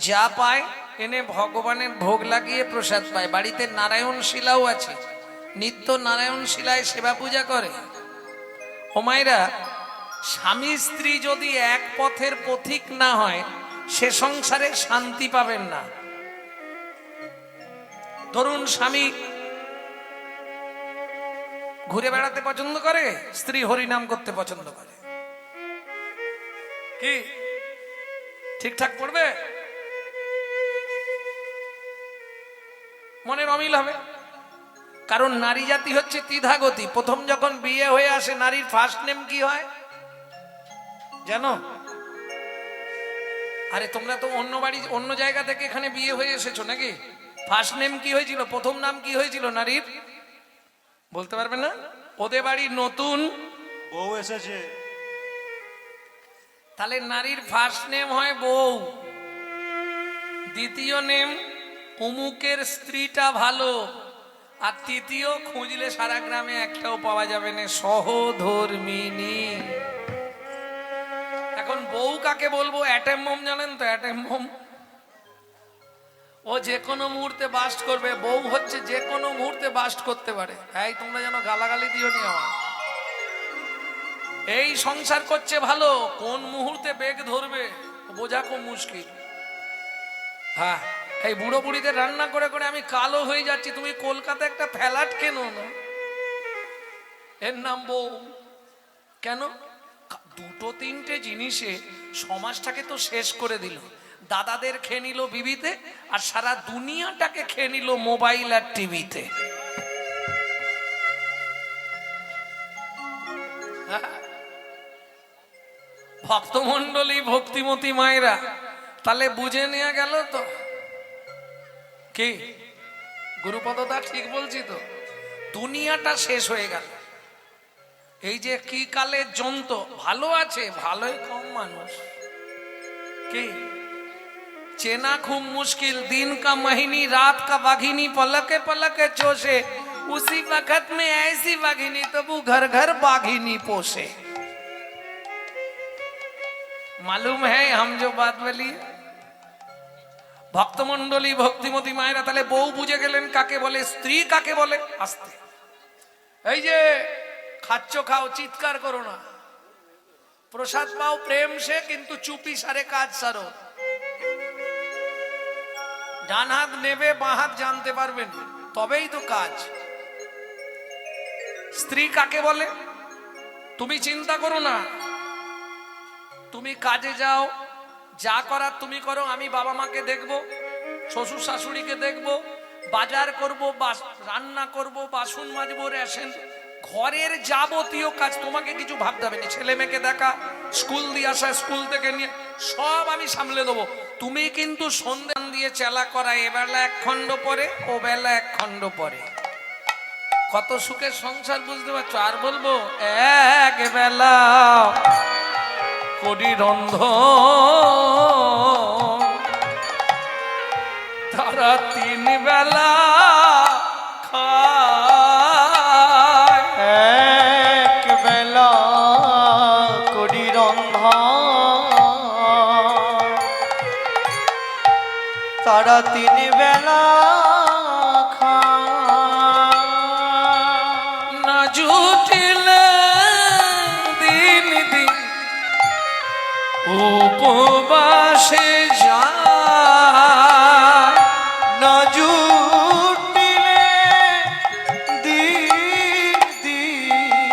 যা পায় এনে ভগবানের ভোগ লাগিয়ে প্রসাদ পায়। বাড়িতে নারায়ণ শিলাও আছে, নিত্য নারায়ণ শিলায় সেবা পূজা করে। ও মায়েরা, স্বামী স্ত্রী যদি এক পথের পথিক না হয়, সে সংসারে শান্তি পাবেন না। ধরুন স্বামী ঘুরে বেড়াতে পছন্দ করে, স্ত্রী হরিনাম করতে পছন্দ করে, কি ঠিকঠাক পড়বে? মনের অমিল হবে। কারণ নারী জাতি হচ্ছে দ্বিধাগতি। প্রথম যখন বিয়ে হয়ে আসে, নারীর ফার্স্ট নেম কি হয় জানো? আরে তোমরা তো অন্য বাড়ি অন্য জায়গা থেকে এখানে বিয়ে হয়ে এসেছো নাকি? ফার্স্ট নেম কি হয়েছিল? প্রথম নাম কি হয়েছিল নারীর? বলতে পারবে না? ওদের বাড়ির নতুন বউ এসেছে। তাহলে নারীর ফার্স্ট নেম হয় বউ, দ্বিতীয় নেম অমুকের স্ত্রীটা ভালো, আর তৃতীয় খুঁজলে সারা গ্রামে একটাও পাওয়া যাবে না, সহধর্মিনী। এখন বউ কাকে বলবো? অ্যাটম বোম জানেন তো? অ্যাটম বোম ও যে কোনো মুহূর্তে বাস্ট করবে। বউ হচ্ছে যে কোনো মুহূর্তে বাস্ট করতে পারে। এই তোমরা যেন গালাগালি দিও নি আমার। এই সংসার করছে ভালো, কোন মুহূর্তে বেগ ধরবে বোঝা খুব মুশকিল। হ্যাঁ, এই বুড়ো বুড়িদের রান্না করে করে আমি কালো হয়ে যাচ্ছি। তুমি কলকাতা একটা ফ্ল্যাট কেন না, এর নাম বউ। কেন? দুটো তিনটে জিনিসে সমাজটাকে তো শেষ করে দিল। দাদাদের খেয়ে নিল বিবিতে, আর সারা দুনিয়াটাকে খেয়ে নিল মোবাইল আর টিভিতে। ভক্তমন্ডলী ভক্তিমতী মায়েরা, তাহলে বুঝে নেওয়া গেল তো কি গুরুপদদা ঠিক বলছি তো? দুনিয়াটা শেষ হয়ে গেল। এই যে কি কালের যন্ত্র, ভালো আছে, ভালোই কম মানুষ, কি চেনা খুব মুশকিল। दिन का महीनी रात का बाघिनी, पलके पलके चोसे, उसी वक्त में ऐसी बाघिनी तबु घर घर बाघिनी पोसे। मालूम है हम जो बात बोली? ভক্তমণ্ডলী ভক্তিমতী মায়েরা তাহলে বউ বুঝে গেলেন কাকে বলে, স্ত্রী কাকে বলে। আস্তে, এই যে খাচ্ছ খাও, চিৎকার করো না, প্রসাদ পাও প্রেম সে, কিন্তু চুপি সারে কাজ সারো। ডান হাত নেবে, বাঁ হাত জানতে পারবেন, তবেই তো কাজ। স্ত্রী কাকে বলে তুমি চিন্তা করো না, তুমি কাজে যাও, যা করার তুমি করো, আমি বাবা মাকে দেখবো, শ্বশুর শাশুড়িকে দেখবো, বাজার করব, রান্না করব, বাসন মাজবো, রেশন, ঘরের যাবতীয় কাজ, তোমাকে কিছু ভাবতে হবে না। ছেলে মেয়েকে দেখা, স্কুল দিয়ে আসা, স্কুল থেকে নিয়ে সব আমি সামলে দেবো। তুমি কিন্তু সন্ধ্যা দিয়ে চেলা করা, এবেলা এক খণ্ড পরে, ও বেলা এক খণ্ড পরে, কত সুখের সংসার বুঝতে পারছো। আর বলবো এক বেলা করি রন্ধ, তারা তিন বেলা খায়। এক বেলা করি রন্ধন, তারা তিন বেলা খায়। না জুটিলে দিন দিন উপবাসে যায়, না জুটিলে দিন দিন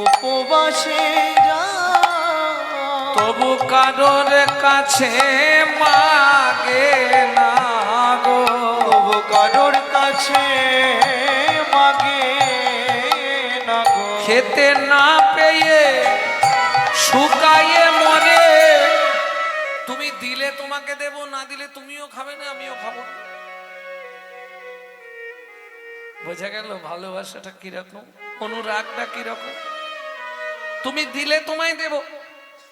উপবাসে যায়, তবু কারোর কাছে মাগে না গো, তবু কারোর কাছে মাগে না গো। খেতে না পেয়ে শুকায়ে মরে, তুমি দিলে তোমাকে দেব, না দিলে তুমিও খাবে না, আমিও খাবো। বোঝা গেল ভালোবাসাটা কিরকম, অনুরাগটা কিরকম। তুমি দিলে তোমায় দেব,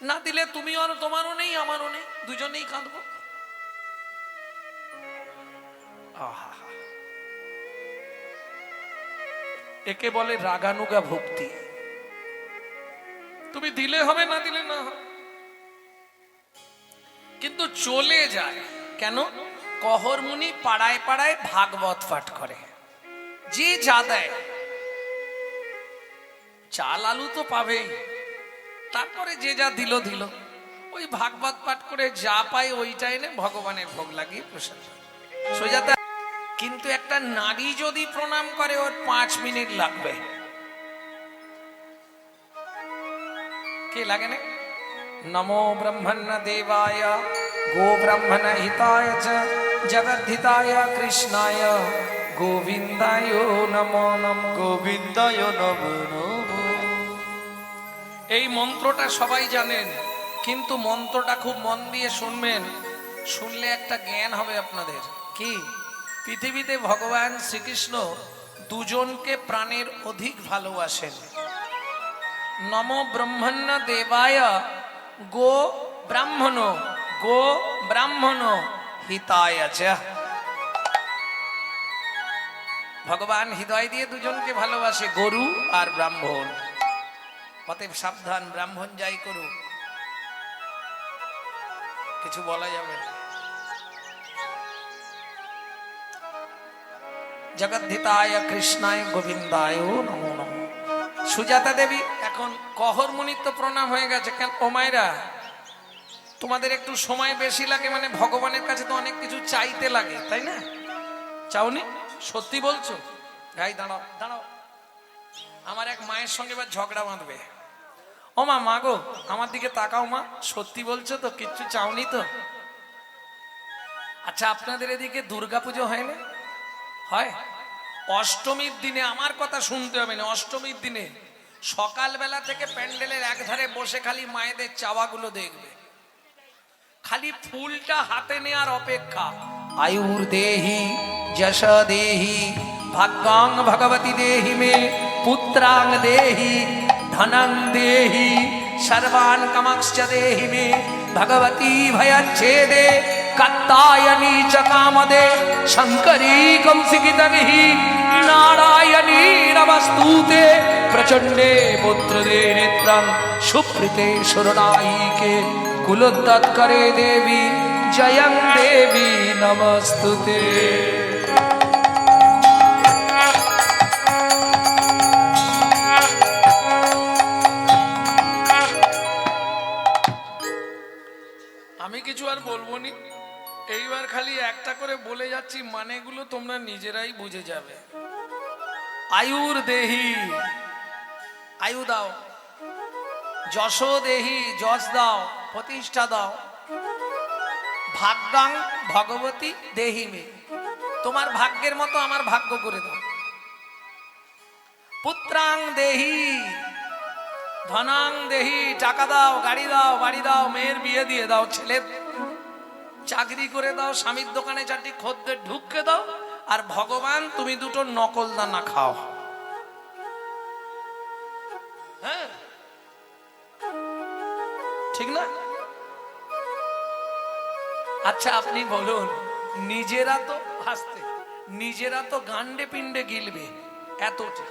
না দিলে তুমিও, আর তোমারও নেই আমারও নেই, দুজনেই কাঁদবো। আহা, একে বলে রাগানুগা ভক্তি। তুমি দিলে হবে, না দিলে না হবে, কিন্তু চলে যায় কেন? কহরমুনি পাড়ায় পাড়ায় ভাগবত পাঠ করে, যে যা দেয়, চাল আলু তো পাবেই, তারপরে যে যা দিল দিল, ওই ভাগবত পাঠ করে যা পায় ওইটাই এনে ভগবানের ভোগ লাগিয়ে প্রসাদ সোজাতে। কিন্তু একটা নারী যদি প্রণাম করে, ওর 5 মিনিট লাগবে। কি লাগে না? নমো ব্রহ্মণ্য দেবায় গো ব্রহ্মণ হিতায় চ জগদ্ধিতায় কৃষ্ণায় গোবিন্দায় নমো নমো। গোবিন্দায় নমো নমো। এই মন্ত্রটা সবাই জানেন, কিন্তু মন্ত্রটা খুব মন দিয়ে শুনবেন, শুনলে একটা জ্ঞান হবে আপনাদের। কি? পৃথিবীতে ভগবান শ্রীকৃষ্ণ দুজনকে প্রাণের অধিক ভালোবাসেন। নমো ব্রহ্মণ্য দেবায় গো ব্রাহ্মণ, গো ব্রাহ্মণ হিতায় চ। ভগবান হৃদয় দিয়ে দুজনকে ভালোবাসে, গরু আর ব্রাহ্মণ। অতএব সাবধান, ব্রাহ্মণ যাই করুক কিছু বলা যাবে না। জগদ্ধিতায় কৃষ্ণায় গোবিন্দায় নমো নমো। সুজাতা দেবী এখন কহর মুনিত্ব প্রণাম হয়ে গেছে। কেন ও মায়েরা, তোমাদের একটু সময় বেশি লাগে, মানে ভগবানের কাছে তো অনেক কিছু চাইতে লাগে, তাই না? চাওনি? সত্যি বলছো? ভাই দাঁড়াও দাঁড়াও, আমার এক মায়ের সঙ্গে এবার ঝগড়া বাঁধবে। ও মা, মা গো আমার দিকে তাকাও মা, সত্যি বলছো তো? কিচ্ছু চাওনি তো? আচ্ছা, আপনাদের এদিকে দুর্গাপুজো হয় না? হয়। অষ্টমীর দিনে আমার কথা শুনতে হবে না, অষ্টমীর দিনে সকালবেলা থেকে প্যান্ডেলের একধারে বসে খালি মায়েদের চাওয়াগুলো দেখবে, খালি ফুলটা হাতে নেওয়ার অপেক্ষা। আয়ুর দেহি যশ দেহি ভাগ্যাং ভগবতী দেহি মে পুত্রাং দেহি ধনং দেহি সর্বান কামাংশ্চ দেহি মে ভগবতী ভয়চ্ছেদে কাত্তায়নী চ কামদে শঙ্করী কৌশিকিতগি নারায়ণী নমস্তুতে প্রচণ্ডে পুত্রদে নেত্রং সুপ্রীতে সুরনায়িকে কুলোদ্যৎকরে দেবী জয়ং দেবী নমস্তুতে। আমি কিছু আর বলবো নি, এইবার খালি একটা করে বলে যাচ্ছি, মানেগুলো তোমরা নিজেরাই বুঝে যাবে। আয়ুর দেহি, আয়ু দাও। যশ দেহি, যশ দাও, প্রতিষ্ঠা দাও। ভাগ্যাং ভগবতী দেহি মে, তোমার ভাগ্যের মতো আমার ভাগ্য করে দাও। পুত্রাং দেহি, ধনাং দেহি, টাকা দাও, গাড়ি দাও, বাড়ি দাও, মেয়ের বিয়ে দিয়ে দাও, ছেলে চাকরি করে দাও, স্বামীর দোকানে চারটি খদ্দের ঢুককে দাও, আর ভগবান তুমি দুটো নকল দানা খাও। হ্যাঁ ঠিক না? আচ্ছা আপনি বলুন, নিজেরা তো হাসতে, নিজেরা তো গান্ডে পিণ্ডে গিলবে এতটা,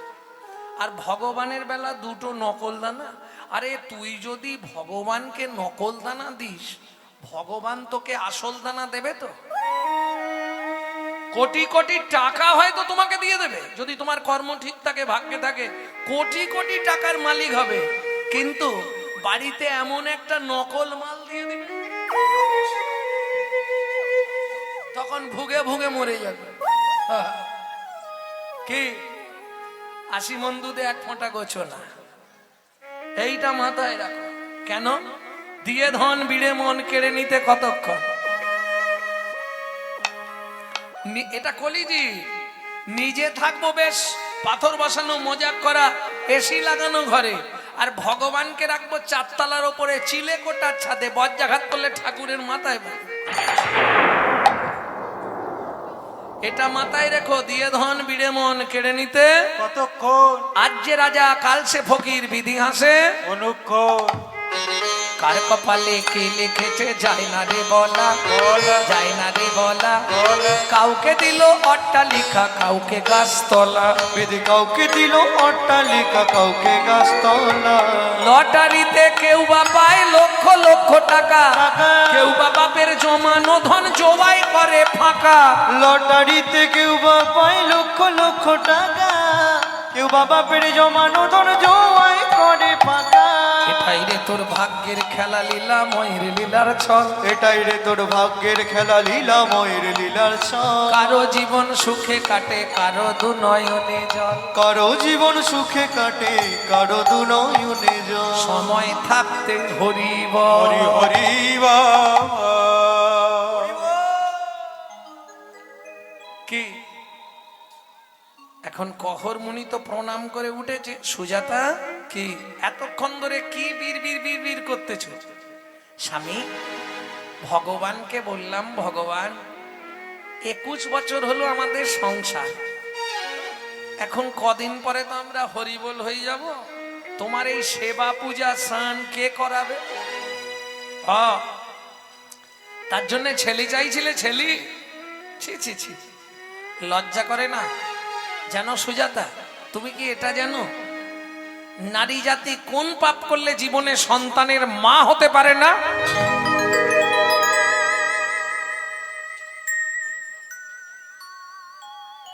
আর ভগবানের বেলা দুটো নকল দানা। আরে তুই যদি ভগবানকে নকল দানা দিস, ভগবান তোকে আসল দানা দেবে তো? কোটি কোটি টাকা হয়তো তোমাকে দিয়ে দেবে, যদি তোমার কর্ম ঠিক থাকে, ভাগ্যে থাকে, কোটি কোটি টাকার মালিক হবে, কিন্তু বাড়িতে এমন একটা নকল মাল দিয়ে দেবে, তখন ভুগে ভুগে মরে যাবে। কি 80 মণ দুধে 1 ফোঁটা গোছো না, এইটা মাথায় রাখো। কেন? দিয়ে ধন বিড়ে মন কেড়ে নিতে কতক্ষণ। এটা কলিজি। নিজে থাকবো বেশ, পাথর বসানো, মজাক করা, এসি লাগানো ঘরে, আর ভগবানকে রাখবো 4 তলার ওপরে চিলে কোটার ছাদে, বজ্রাঘাত করলে ঠাকুরের মাথায় পড়ে। এটা মাথায় রেখো, দিয়ে ধন বিড়ে মন কেড়ে নিতে কতক্ষণ? আজ যে রাজা কাল সে ফকির, বিধি হাসে অনুক্ষণ। কার কপালে কি লিখেছে যায় না রে বলা, যায় না রে বলা। কাউকে দিল অট্টালিকা, কাউকে গাছতলা, বিধি কাউকে দিল অট্টালিকা, কাউকে গাছতলা। লটারিতে কেউ বা পায় লক্ষ লক্ষ টাকা, কেউ বা বাপের জমানো ধন জবাই করে ফাঁকা। লটারিতে কেউ বা পায় লক্ষ লক্ষ টাকা, কেউ বা বাপের জমানো ধন জোয়াই করে ফাঁকা। এটাই রে তোর ভাগ্যের খেলা, লীলা ময়ের লীলার ছল। এটাই রে তোর ভাগ্যের খেলা, লীলা ময়ের লীলার ছল। কারো জীবন সুখে কাটে, কারো দু নয়নে জল। কারো জীবন সুখে কাটে, কারো দু নয়নে জল। সময় থাকতে হরি বল। হরি হরি বাবা। কি এখন কহর মুনি তো প্রণাম করে উঠেছে। সুজাতা, কি এতক্ষণ ধরে কি বীর বীর বীর বীর করতেছ? স্বামী, ভগবানকে বললাম, ভগবান 21 বছর হলো আমাদের সংসার, এখন কদিন পরে তো আমরা হরিবোল হয়ে যাব, তোমার এই সেবা পূজা স্নান কে করাবে? তার জন্য ছেলে চাইছিলে? ছেলে ছি ছি ছি, লজ্জা করে না? জানো সুজাতা, তুমি কি এটা জানো নারী জাতি কোন পাপ করলে জীবনে সন্তানের মা হতে পারে না?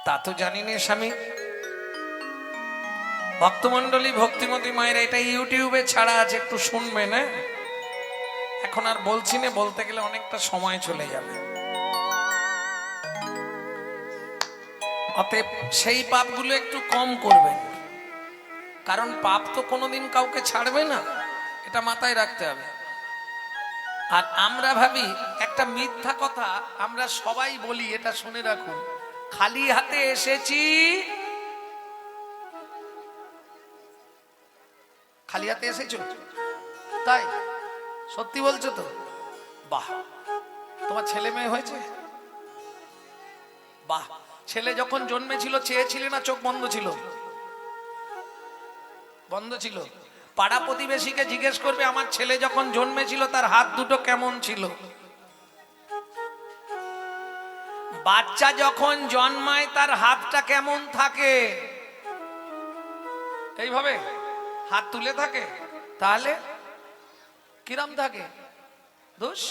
তা তো জানি না স্বামী। ভক্তমন্ডলী, ভক্তিমতী মায়েরা, এটা ইউটিউবে ছাড়া আছে, একটু শুনবেন। এখন আর বলছি না, বলতে গেলে অনেকটা সময় চলে যাবে। অতএব সেই পাপগুলো একটু কম করবেন, কারণ পাপ তো কোনোদিন কাউকে ছাড়বে না, এটা মাথায় রাখতে হবে। আর আমরা ভাবি একটা মিথ্যা কথা আমরা সবাই বলি, এটা শুনে রাখুন, খালি হাতে এসেছি। খালি হাতে এসেছো? তাই সত্যি বলছো তো? বাহ, তোমার ছেলে মেয়ে হয়েছে? বাহ, ছেলে যখন জন্মেছিল চেয়েছিলে না চোখ বন্ধ ছিল? বন্ধ ছিল। পাড়া প্রতিবেশীকে জিজ্ঞেস করবে আমার ছেলে যখন জন্মেছিল তার হাত দুটো কেমন ছিল। বাচ্চা যখন জন্মায় তার হাতটা কেমন থাকে? এইভাবে হাত তুলে থাকে। তাহলে কিরম থাকে? দোষ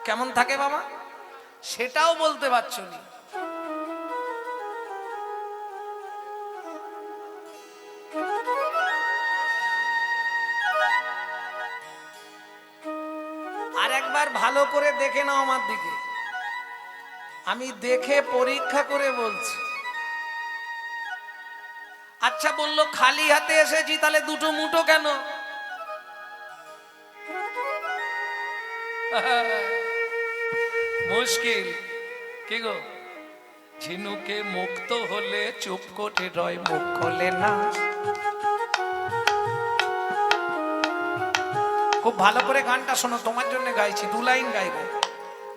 কেমন থাকে বাবা সেটাও বলতে পারছো না। আর একবার ভালো করে দেখে নাও আমার দিকে, আমি দেখে পরীক্ষা করে বলছি। আচ্ছা বললো খালি হাতে এসেছি, তাহলে দুটো মুঠো কেন? মুশকিল কি গো? ঝিনুকে মুক্ত হলে চুপ করে রয়, মুখ খোলে না। খুব ভালো করে গানটা শোনো, তোমার জন্য গাইছি, 2 লাইন গাইবো।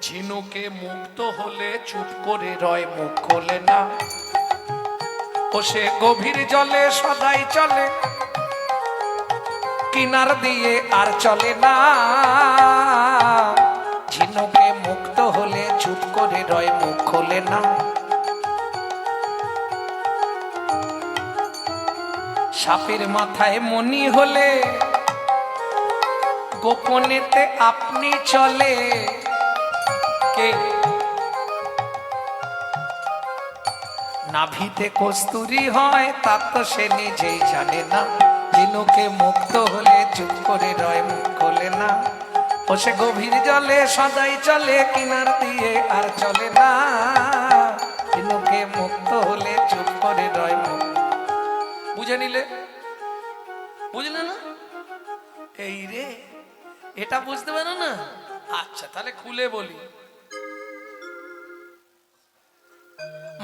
ঝিনুকে মুক্ত হলে চুপ করে রয়, মুখ খোলে না। ও সে গভীর জলে সদাই চলে, কিনার দিয়ে আর চলে না। ঝিনুকে মুক্ত হলে চুপ করে রয়, মুখ খোলে না। সাপের মাথায় মণি হলে গোপনেতে আপনি চলে। কে নাভিতে কস্তুরি হয় তা তো সে নিজেই জানে না। ঝিনুকে মুক্ত হলে চুপ করে রয়, মুখ খোলে না। ও সে গভীর জলে সদাই চলে, কিনার দিয়ে আর চলে না। ঝিনুকে মুক্ত হলে চুপ করে রয়, মুখ। বুঝে নিলে? বুঝলে না? এই রে, এটা বুঝতে পারো না? আচ্ছা তাহলে খুলে বলি।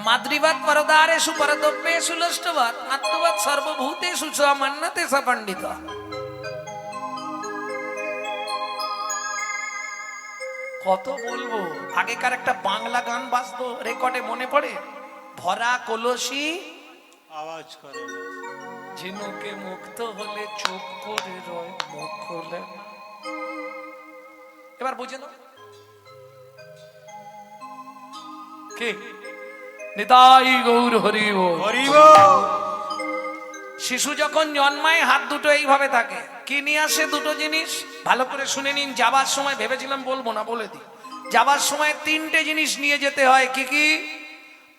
মাদ্রিবাদ পরদারেষু পরদ্রব্যেষু লষ্টবাদ আত্মবাদ সর্বভূতেষু চ মন্যতে স পণ্ডিত। কত বলবো? আগেকার একটা বাংলা গান বাজতো রেকর্ডে, মনে পড়ে? ভরা কলসি আওয়াজ করে না। ঝিনুকে মুক্ত হলে চুপ করে রয়, মুখ খোলে না। এবার বুঝে নাও। কে? নিতাই গৌর হরি বল। হরি বল। শিশু যখন জন্মায় হাত দুটো এইভাবে থাকে। কি নিয়ে আসে? দুটো জিনিস। ভালো করে শুনে নিন। যাবার সময় ভেবেছিলাম বলবো না, বলে দিই। যাবার সময় 3টে জিনিস নিয়ে যেতে হয়। কি কি?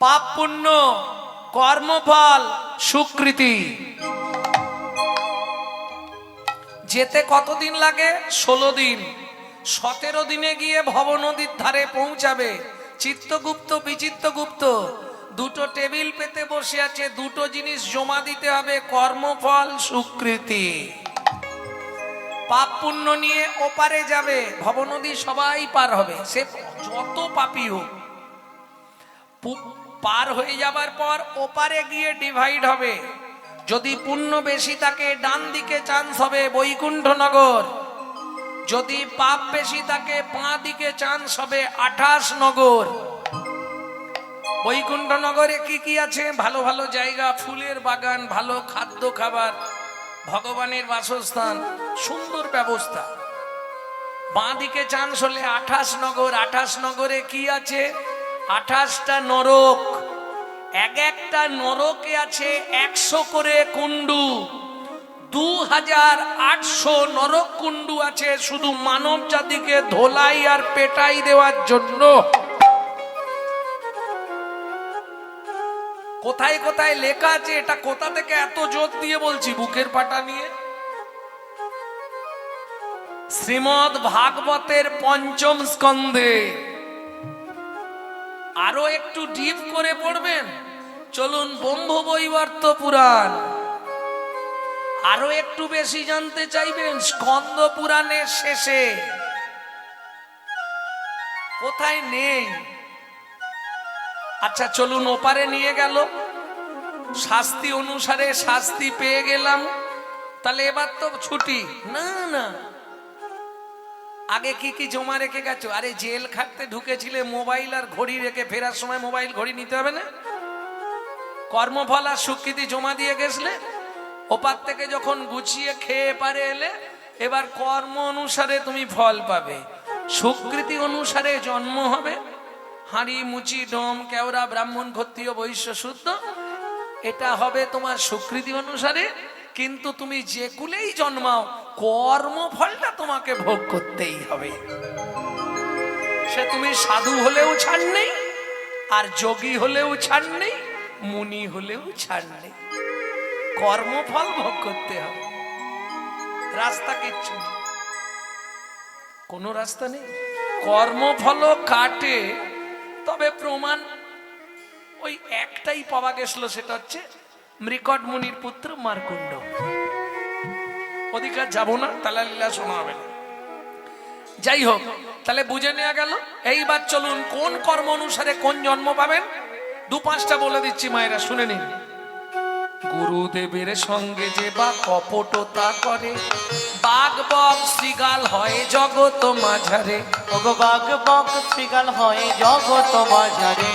পাপ পুণ্য, কর্মফল, সুকৃতি। যেতে কতদিন লাগে? 16 দিন। 17 দিনে গিয়ে ভব নদীর ধারে পৌঁছাবে। চিত্তগুপ্ত বিচিত্রগুপ্ত দুটো টেবিল পেতে বসে আছে। দুটো জিনিস জমা দিতে হবে, কর্মফল, সুকৃতি। পাপ পুণ্য নিয়ে ওপারে যাবে, ভবনদী সবাই পার হবে, সে যত পাপী হোক। পার হয়ে যাবার পর ওপারে গিয়ে ডিভাইড হবে। যদি পুণ্য বেশি থাকে ডান দিকে চান্স হবে বৈকুণ্ঠনগর। যদি পাপ বেশি থাকে বাঁ দিকে চান্স হবে 28 নগর। বৈকুণ্ঠনগরে কি কি আছে? ভালো ভালো জায়গা, ফুলের বাগান, ভালো খাদ্য খাবার, ভগবানের বাসস্থান, সুন্দর ব্যবস্থা। বাঁ দিকে চান্স হলে 28 নগর। 28 নগরে কি আছে? 28টা নরক। এক একটা নরকে আছে 100 করে কুণ্ডু। 2800 নরক কুণ্ডু আছে শুধু মানব জাতিকে ধোলাই আর পেটাই দেওয়ার জন্য। কোথায় কোথায় লেখা আছে, এটা কোথা থেকে এত জোর দিয়ে বলছি বুকের পাটা নিয়ে? শ্রীমদ্ ভাগবতের 5ম স্কন্ধে। আরো একটু ডিপ করে পড়বেন, চলুন ব্রহ্মবৈবর্ত পুরাণ। আরো একটু বেশি জানতে চাইবেন, স্কন্দ পুরাণের শেষে। কোথায় নেই? আচ্ছা চলুন ওপারে নিয়ে গেল, শাস্তি অনুসারে শাস্তি পেয়ে গেলাম, তাহলে এবার তো ছুটি। না না, আগে কি কি জমা রেখে গেছো? আরে জেল খাটতে ঢুকেছিলে, মোবাইল আর ঘড়ি রেখে ফেরার সময় মোবাইল ঘড়ি নিতে হবে না? কর্মফল আর স্বীকৃতি জমা দিয়ে গেছলে, ওপার থেকে যখন গুছিয়ে খেয়ে পারে এলে, এবার কর্ম অনুসারে তুমি ফল পাবে। স্বীকৃতি অনুসারে জন্ম হবে, হাঁড়ি মুচি ডোম কেওড়া ব্রাহ্মণ ক্ষত্রিয় বৈশ্য শুদ্ধ, এটা হবে তোমার স্বীকৃতি অনুসারে। কিন্তু তুমি যে কুলেই জন্মাও, কর্মফলটা তোমাকে ভোগ করতেই হবে। সে তুমি সাধু হলেও ছাড় নেই, আর যোগী হলেও ছাড় নেই, মুনি হলেও ছাড় নেই, কর্মফল ভোগ করতে হবে। রাস্তা কিচ্ছু নেই, কোনো রাস্তা নেই। কর্মফল কাটে, তবে প্রমাণ ওই একটাই পাওয়া গেছিল, সেটা হচ্ছে মৃকট মুনির পুত্র মার্কুণ্ড। অধিকার যাব না, তাহলে লীলা শোনা হবে না। যাই হোক, তাহলে বুঝে নেওয়া গেল। এইবার চলুন কোন কর্ম অনুসারে কোন জন্ম পাবেন, 2-5টা বলে দিচ্ছি, মায়েরা শুনে নিন। গুরুদেবের সঙ্গে যে বা কপটতা করে, বাঘ বক শ্রীগাল হয় জগত মাঝারে। ওগো বাঘ বক শ্রীগাল হয় জগত মাঝারে।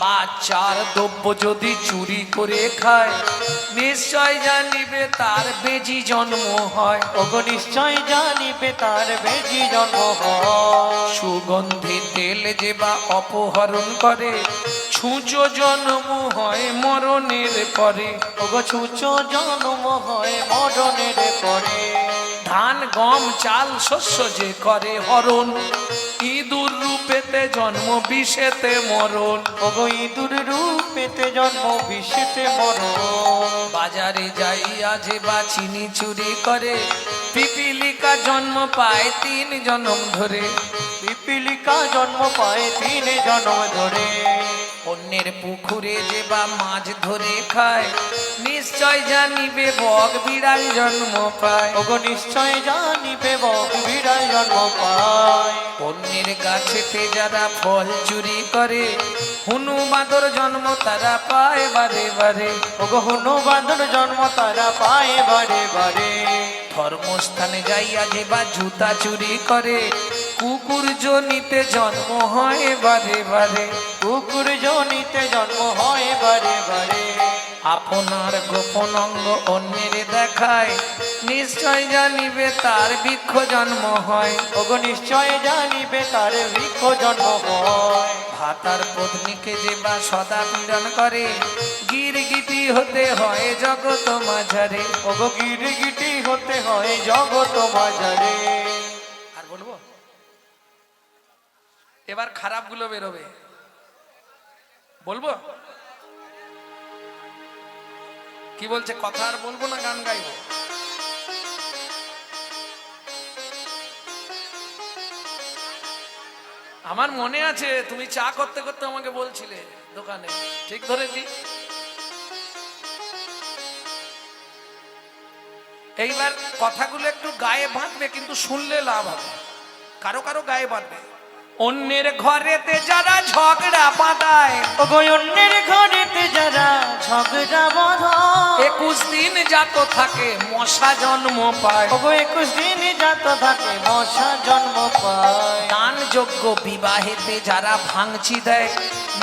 বাচ্চার দ্রব্য যদি চুরি করে খায়, নিশ্চয় জানিবে তার বেজি জন্ম হয়। ওগো নিশ্চয় জানিবে তার বেজি জন্ম হয়। সুগন্ধি তেল যে বা অপহরণ করে, ছুঁচো জন্ম হয় মরণের পরে। ওগো ছুঁচো জন্ম হয় মরণের পরে। ধান গম চাল শস্য যে করে হরণ, ইঁদুর রূপেতে জন্ম বিষেতে মরণ। ওগো ইঁদুর রূপেতে জন্ম বিষেতে মরণ। বাজারে যাইয়া যে বা চিনি চুরি করে, পিপিলিকা জন্ম পায় 3 জন্ম ধরে। পিপিলিকা জন্ম পায় 3 জন্ম ধরে। অন্যের পুকুরে যে বা মাছ ধরে খায়, নিশ্চয় জানিবে বক বিড়াল জন্ম পায়। ওগো নিশ্চয় জানিবে বক বিড়াল জন্ম পায়। অন্যের গাছেতে যারা ফল চুরি করে, হুনু বাঁদর জন্ম তারা পায় বারে বারে। ওগো হনু বাঁদর জন্ম তারা পায় বারে বারে। ধর্মস্থানে যাইয়া যে বা জুতা চুরি করে, কুকুর জনিতে জন্ম হয় বারে বারে। কুকুর জনিতে জন্ম হয় বারে বারে। আপনার গোপন অঙ্গ অন্যের দেখায়, নিশ্চয় জানিবে তার বৃক্ষ জন্ম হয়। ওগো নিশ্চয় জানিবে তার বৃক্ষ জন্ম হয়। ভাতার পত্নীকে যে বা সদা পীড়ন করে, গিরগিটি হতে হয় জগত মাঝারে। ওগো গিরগিটি হতে হয় জগত মাঝারে। আর বলবো, এবার খারাপ গুলো বেরোবে, বলবো কি বলছে, কথা আর বলবো না, গান গাইবো? আমার মনে আছে তুমি চা করতে করতে আমাকে বলছিলে দোকানে, ঠিক ধরেছি। এইবার কথাগুলো একটু গায়ে বাঁধবে, কিন্তু শুনলে লাভ হবে। কারো কারো গায়ে বাঁধবে। অন্যের ঘরেতে যারা ঝগড়া বাঁধায়, ওগো অন্যের ঘরেতে যারা ঝগড়া বাঁধায়। 21 দিন জাত থাকে মশা জন্ম পায়। ওগো 21 দিন জাত থাকে মশা জন্ম পায়। দান যোগ্য বিবাহেতে যারা ভাঙচি দেয়,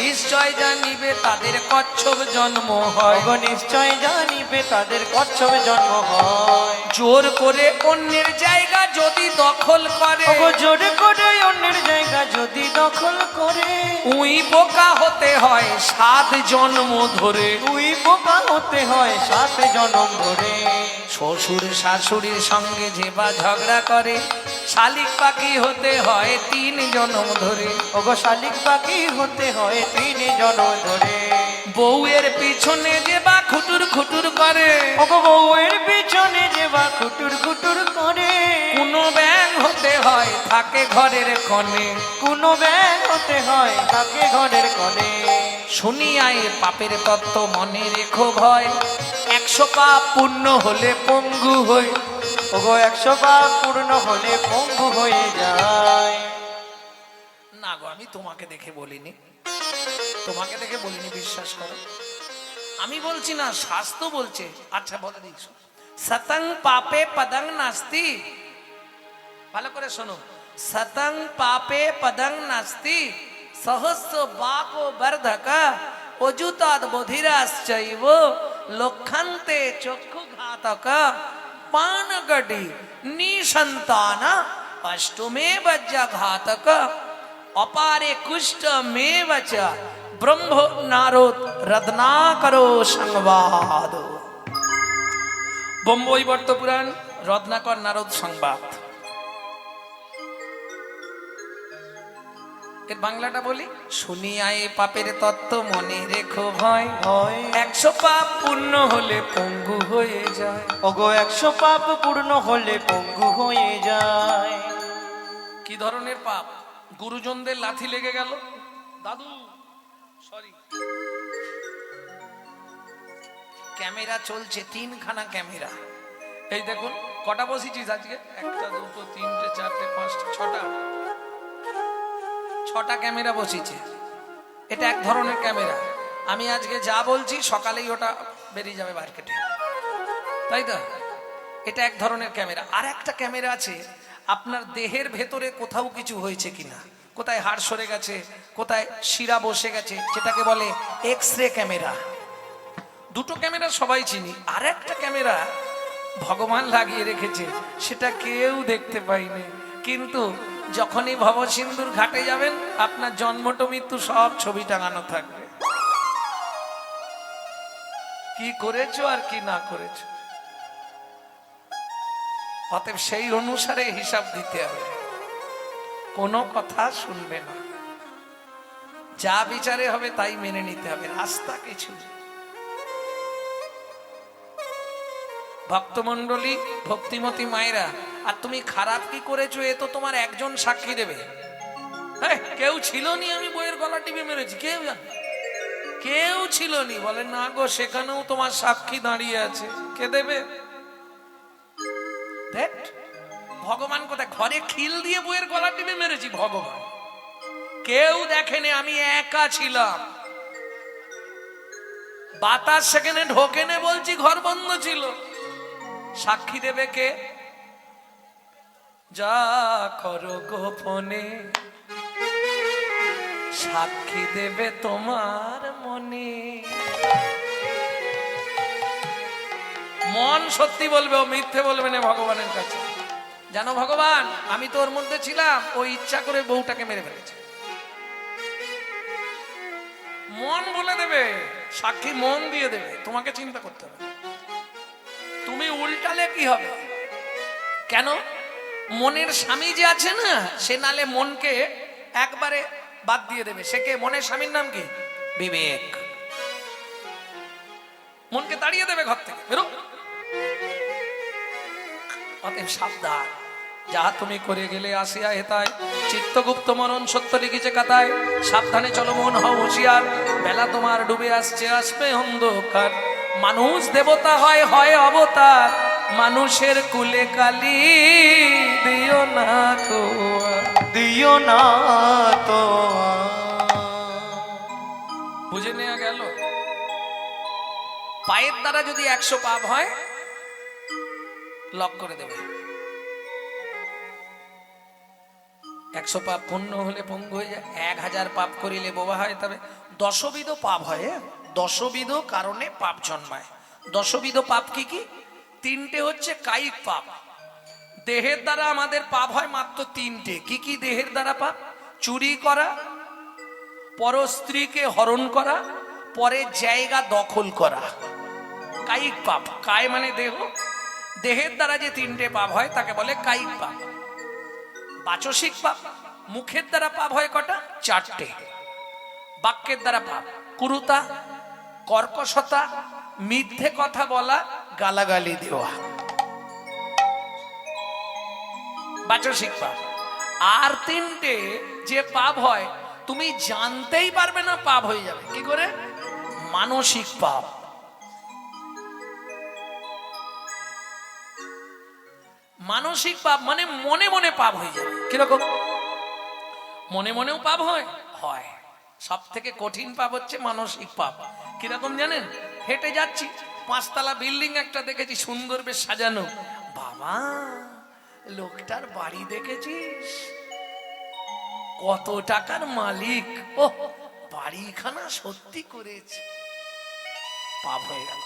নিশ্চয় জানিবে তাদের কচ্ছপ জন্ম হয়। ওগো নিশ্চয় জানিবে তাদের কচ্ছপ জন্ম হয়। জোর করে অন্যের জায়গা যদি দখল করে, ওগো জোর করে অন্যের জায়গা যদি দখল করে। উই বোকা হতে হয় 7 জন্ম ধরে। তুই বোকা হতে হয় 7 জন্ম ধরে। শ্বশুর শাশুড়ির সঙ্গে যে বা ঝগড়া করে, শালিক পাখি হতে হয় 3 জন্ম ধরে। ওগো শালিক পাখি হতে হয় 3 জন্ম ধরে। বউয়ের পিছনে যে বা খুটুর খুটুর করে, ওগো বউয়ের পিছনে যে বা কুটুর কুটুর করে। কোনো ব্যাং হতে হয় থাকে ঘরের কোণে। কোনো ব্যাং হতে হয় তাকে ঘরের কোণে। শুনিয়ায় পাপের তত্ত্ব মনে রেখো ভয়, 100 পাপ পূর্ণ হলে পঙ্গু হই। ওগো 100 পাপ পূর্ণ হলে পঙ্গু হয়ে যায়। না গো, আমি তোমাকে দেখে বলিনি, তোমাকে দেখে বলিনি, বিশ্বাস করো। আমি বলছি না, শাস্ত্র বলছে। আচ্ছা বলে দিচ্ছ, সতং পাপে পদং নাস্তি, ভালো করে শোনো, সতং পাপে পদং নাস্তি সহস্র বাকো বর্ধকা অযুতাদ বধিরাশ্চৈব লক্ষন্তে চক্ষু ঘাতক পানগডি নিসন্তান অষ্টমে বজ্জা ঘাতক অপারে কুষ্ঠ মেব চ ব্রহ্ম নারদ রত্নাকরো সংবাদ। ব্রহ্মবৈবর্ত পুরাণ রত্নাকর নারদ সংবাদ। এর বাংলাটা বলি, শুনিয়ায় পাপের তত্ত্ব মনে রেখো ভয়, হয় 100 পাপ পূর্ণ হলে পঙ্গু হয়ে যায়। ওগো 100 পাপ পূর্ণ হলে পঙ্গু হয়ে যায়। কি ধরনের পাপ? গুরুজনদের লাথি লেগে গেল, দাদু সরি, ক্যামেরা চলছে, 3খানা ক্যামেরা। এই দেখুন কটা বসেছিস আজকে, 1 2 3 4 5 6টা ক্যামেরা বসেছে। এটা এক ধরনের ক্যামেরা। আমি আজকে যা বলছি সকালেই ওটা বেরিয়ে যাবে মার্কেটে, তাই তো? এটা এক ধরনের ক্যামেরা। আর একটা ক্যামেরা আছে আপনার দেহের ভেতরে কোথাও কিছু হয়েছে কিনা, কোথায় হাড় সরে গেছে, কোথায় শিরা বসে গেছে, যেটাকে বলে এক্স-রে ক্যামেরা। দুটো ক্যামেরা সবাই চিনি। আর একটা ক্যামেরা ভগবান লাগিয়ে রেখেছে, সেটা কেউ দেখতে পাইনি, কিন্তু যখনই ভবসিন্ধুর ঘাটে যাবেন আপনার জন্মটো মৃত্যু সব ছবি টাঙানো থাকবে, কি করেছো আর কি না করেছো। অতএব সেই অনুসারে হিসাব দিতে হবে, কোনো কথা শুনবে না, যা বিচারে হবে তাই মেনে নিতে হবে, রাস্তা কিছু। ভক্তমন্ডলী, ভক্তিমতী মায়েরা, আর তুমি খারাপ কি করেছো এ তো তোমার একজন সাক্ষী দেবে। কেউ ছিল নি আমি বইয়ের গলা টিপে মেরেছি, কেউ জানে? কেউ ছিল নি? বলে না গো, সেখানেও তোমার সাক্ষী দাঁড়িয়ে আছে, কে দেবে? ভগবান কোথায়? ঘরে খিল দিয়ে বইয়ের গলা টিপে মেরেছি, ভগবান কেউ দেখেনি, আমি একা ছিলাম, বাতাস সেখানে ঢোকেনে বলছি, ঘর বন্ধ ছিল, সাক্ষী দেবে কে? যা করো গোপনে সাক্ষী দেবে তোমার মনে। মন সত্যি বলবে, ও মিথ্যে বলবে না ভগবানের কাছে। জানো ভগবান, আমি তো ওর মধ্যে ছিলাম, ও ইচ্ছা করে বউটাকে মেরে ফেলেছে। মন বলে দেবে, সাক্ষী মন দিয়ে দেবে, তোমাকে চিন্তা করতে হবে। তুমি উল্টালে কি হবে? কেন? মনের স্বামী যে আছে না, সে নালে মনকে একবারে বাদ দিয়ে দেবে। সে কে? মনের স্বামীর নাম কি? বিবেক। মনকে তাড়িয়ে দেবে ঘর থেকে, বেরো। অতএব সাবধান, যাহা তুমি করে গেলে আসিয়া হেতায়, চিত্তগুপ্ত মরণ সত্য লিখিছে কাতায়। সাবধানে চলো মন, হও হুঁশিয়ার, বেলা তোমার ডুবে আসছে, আসবে অন্ধকার। মানুষ দেবতা হয়, হয় অবতার, মানুষের কুলে কালি দিও না তো, দিও না তো। বুঝে নেওয়া গেল? পায়ের দ্বারা যদি 100 পাপ হয়, লক করে দেবে। 100 পাপ পূর্ণ হলে পঙ্গু হয়ে যায়, 1000 পাপ করিলে বোবা হয়। তবে 10বিধ পাপ হয়, 10বিধ কারণে পাপ জন্মায়। 10বিধ পাপ কি কি? 3টে হচ্ছে কায়িক পাপ। দেহের দ্বারা আমাদের পাপ হয় মাত্র 3টে। কি কি দেহের দ্বারা পাপ? চুরি করা, পর স্ত্রীকে হরণ করা, পরের জায়গা দখল করা, কায়িক পাপ। কায় মানে দেহ, দেহের দ্বারা যে 3টে পাপ হয় তাকে বলে কায়িক পাপ। বাচসিক পাপ, মুখের দ্বারা পাপ হয় কটা? 4টে। বাক্যের দ্বারা পাপ, কুরুতা, কর্কশতা, মিথ্যে কথা বলা, গালাগালি দেওয়া, বাচসিক পাপ। আর 3টে যে পাপ হয় তুমি জানতেই পারবে না, পাপ হয়ে যাবে। কি করে? মানসিক পাপ। মানসিক পাপ মানে মনে মনে পাপ হয়ে যাবে। কিরকম? মনে মনেও পাপ হয়। হয়। সব থেকে কঠিন পাপ হচ্ছে মানসিক পাপ। কিরকম জানেন? হেঁটে যাচ্ছি, 5তলা বিল্ডিং একটা দেখেছি, সুন্দর বেশ সাজানো, বাবা লোকটার বাড়ি দেখেছিস? কত টাকার মালিক! ও বাড়িখানা সত্যি করেছে। পাপ হয়ে গেল।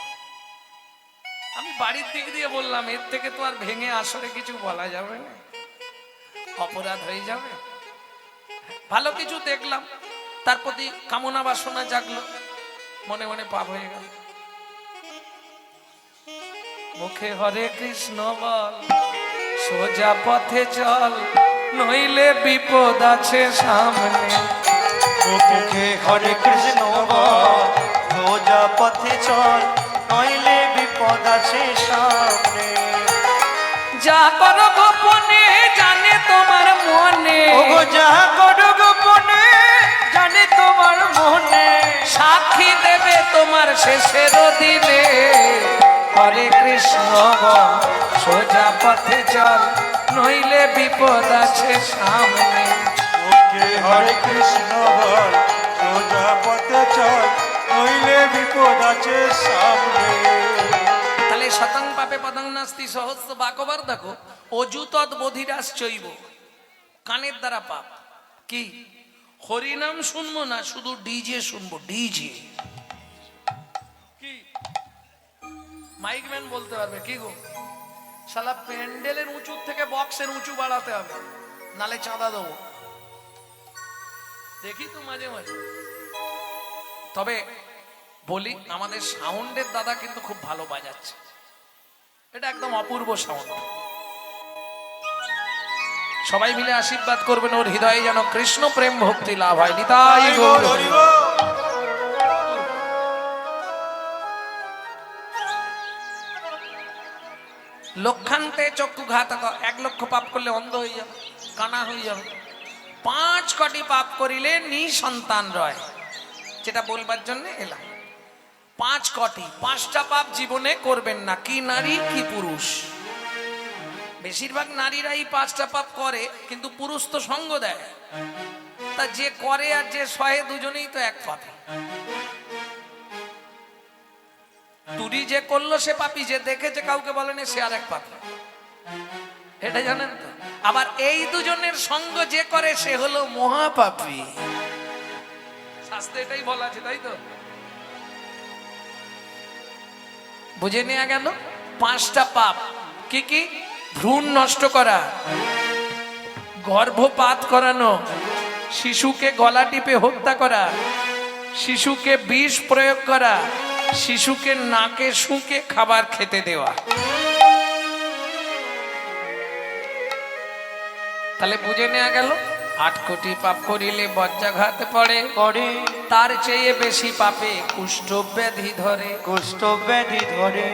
আমি বাড়ির দিক দিয়ে বললাম, এর থেকে তো আর ভেঙে আসরে কিছু বলা যাবে না, অপরাধ হয়ে যাবে। ভালো কিছু দেখলাম, তার প্রতি কামনা বাসনা জাগলো, মনে মনে পাপ হয়ে গেল। মুখে হরে কৃষ্ণ বল, সোজা পথে চল, নইলে বিপদ আছে সামনে। মুখে হরে কৃষ্ণ বল, সোজা পথে চল, নইলে বিপদ আছে সামনে। যা করো গোপনে জানে তোমার মনে, ওগো যা করো গোপনে জানে তোমার মনে, সাক্ষী দেবে তোমার শেষের দিনে। হরে কৃষ্ণ বল, সোজা পথে চল, নইলে বিপদ আছে সামনে। ওকে হরে কৃষ্ণ বল, সোজা পথে চল, নইলে বিপদ আছে সামনে। তাহলে শতং পাপে পদং নাস্তি সহস্র বাকবার দেখো, অজু তৎ বধিরাস চৈব, কানের দ্বারা পাপ। কি হরিনাম শুনবো না, শুধু ডিজে শুনবো, ডিজে। কি মাইকম্যান বলতে পারবে কি গো, শালা প্যান্ডেলের উঁচু থেকে বক্সের উঁচু বাড়াতে হবে, নালে চাঁদা দেবো। দেখি তো মাঝে মাঝে। তবে বলি, আমাদের সাউন্ডের দাদা কিন্তু খুব ভালো বাজাচ্ছে, এটা একদম অপূর্ব সাউন্ড। সবাই মিলে আশীর্বাদ করবেন, ওর হৃদয়ে যেন কৃষ্ণ প্রেম ভক্তি লাভ হয়। নিতাই গৌর হরি বল। লক্ষান্তে চক্ষু ঘাতক, 1 লক্ষ পাপ করলে অন্ধ হয়ে যাবে, কানা হয়ে যাবে। 5 কোটি পাপ করিলে নিঃসন্তান রয়, যেটা বলবার জন্য এলাম। 5 কোটি, 5টা পাপ জীবনে করবেন না, কি নারী কি পুরুষ। বেশিরভাগ নারীরাই 5টা পাপ করে, কিন্তু পুরুষ তো সঙ্গ দেয়, তা যে করে আর যে সহে দুজনেই তো এক পাপী। তুরি যে করলো সে পাপী, যে দেখেছে কাউকে বলেনি সে আর এক পাপী, এটা জানেন তো। আবার এই দুজনের সঙ্গ যে করে সে হলো মহাপাপী। শাস্ত্রে এটাই বলা আছে, তাই তো? বুঝে নেওয়া গেল 5টা পাপ কি কি? ভ্রূণ নষ্ট করা, গর্ভপাত করানো, শিশুকে গলা টিপে হত্যা করা, শিশুকে বিষ প্রয়োগ করা, শিশুকে নাকে শুঁকে খাবার খেতে দেওয়া। তাহলে বুঝে নেওয়া গেল 8 কোটি পাপ করিলে বজ্রাঘাতে পড়ে, তার চেয়ে বেশি পাপে কুষ্ঠ ব্যাধি ধরে। কুষ্ঠ ব্যাধি ধরে।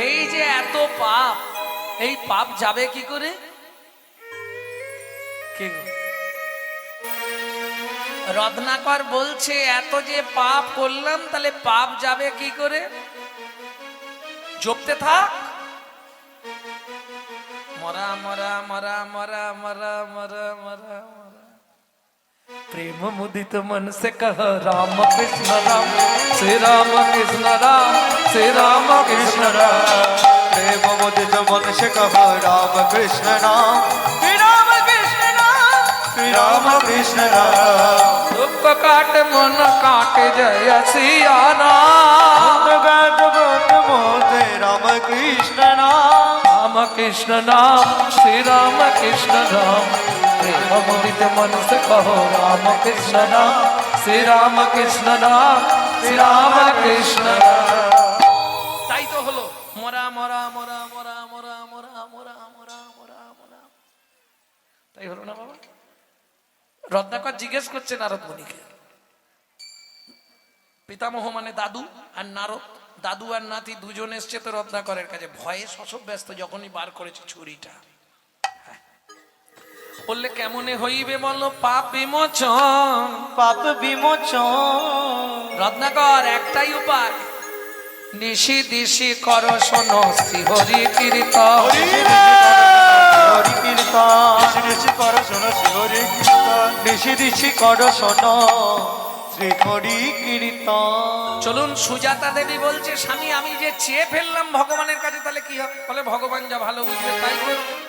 এই যে এত পাপ, এই পাপ যাবে কি করে? রত্নাকর বলছে, এত যে পাপ করলাম, তাহলে পাপ যাবে কি করে? জপতে থাক, মরা মরা মরা মরা মরা মরা মরা মরা। प्रेम मुदित मन से कह राम कृष्ण राम, श्री राम कृष्ण राम, श्री राम कृष्ण राम। प्रेम मुदित मन से कहो राम कृष्ण राम, श्री राम कृष्ण राम, श्री राम कृष्ण राम। दुख काट मन काट जय सिया राम, मोते राम कृष्ण राम, राम कृष्ण राम, श्री राम कृष्ण राम। प्रेम मुदित मन से कहो राम कृष्ण राम, श्री राम कृष्ण राम, श्री राम कृष्ण राम। তাই তো হলো মরা মরা মরা মরা মরা মরা মরা মরা মরা মরা। তাই হলো না বাবা? রত্নাকর জিজ্ঞেস করছে নারদ মুনিকে, পিতামহ মানে দাদু আর নারদ, দাদু আর নাতি দুজন এসছে তো রত্নাকরের কাছে, ভয়ে শশব ব্যস্ত, যখনই বার করেছে ছুরিটা। বললে কেমনে হইবে বলো পাপ বিমোচন? পাপ বিমোচন রত্নাকর একটাই উপায়, নিশি দিশি কর শোনো শ্রী হরি কীর্তন। হরি কীর্তন নিশি নিশি করো শোনো শ্রী হরি কীর্তন। দিশি দিশি কর শোনো শ্রী হরি কীর্তন। চলুন, সুজাতা দেবী বলছে, স্বামী আমি যে চেয়ে ফেললাম ভগবানের কাছে, তাহলে কি হবে? বলে ভগবান যা ভালো বুঝবে তাই করবে।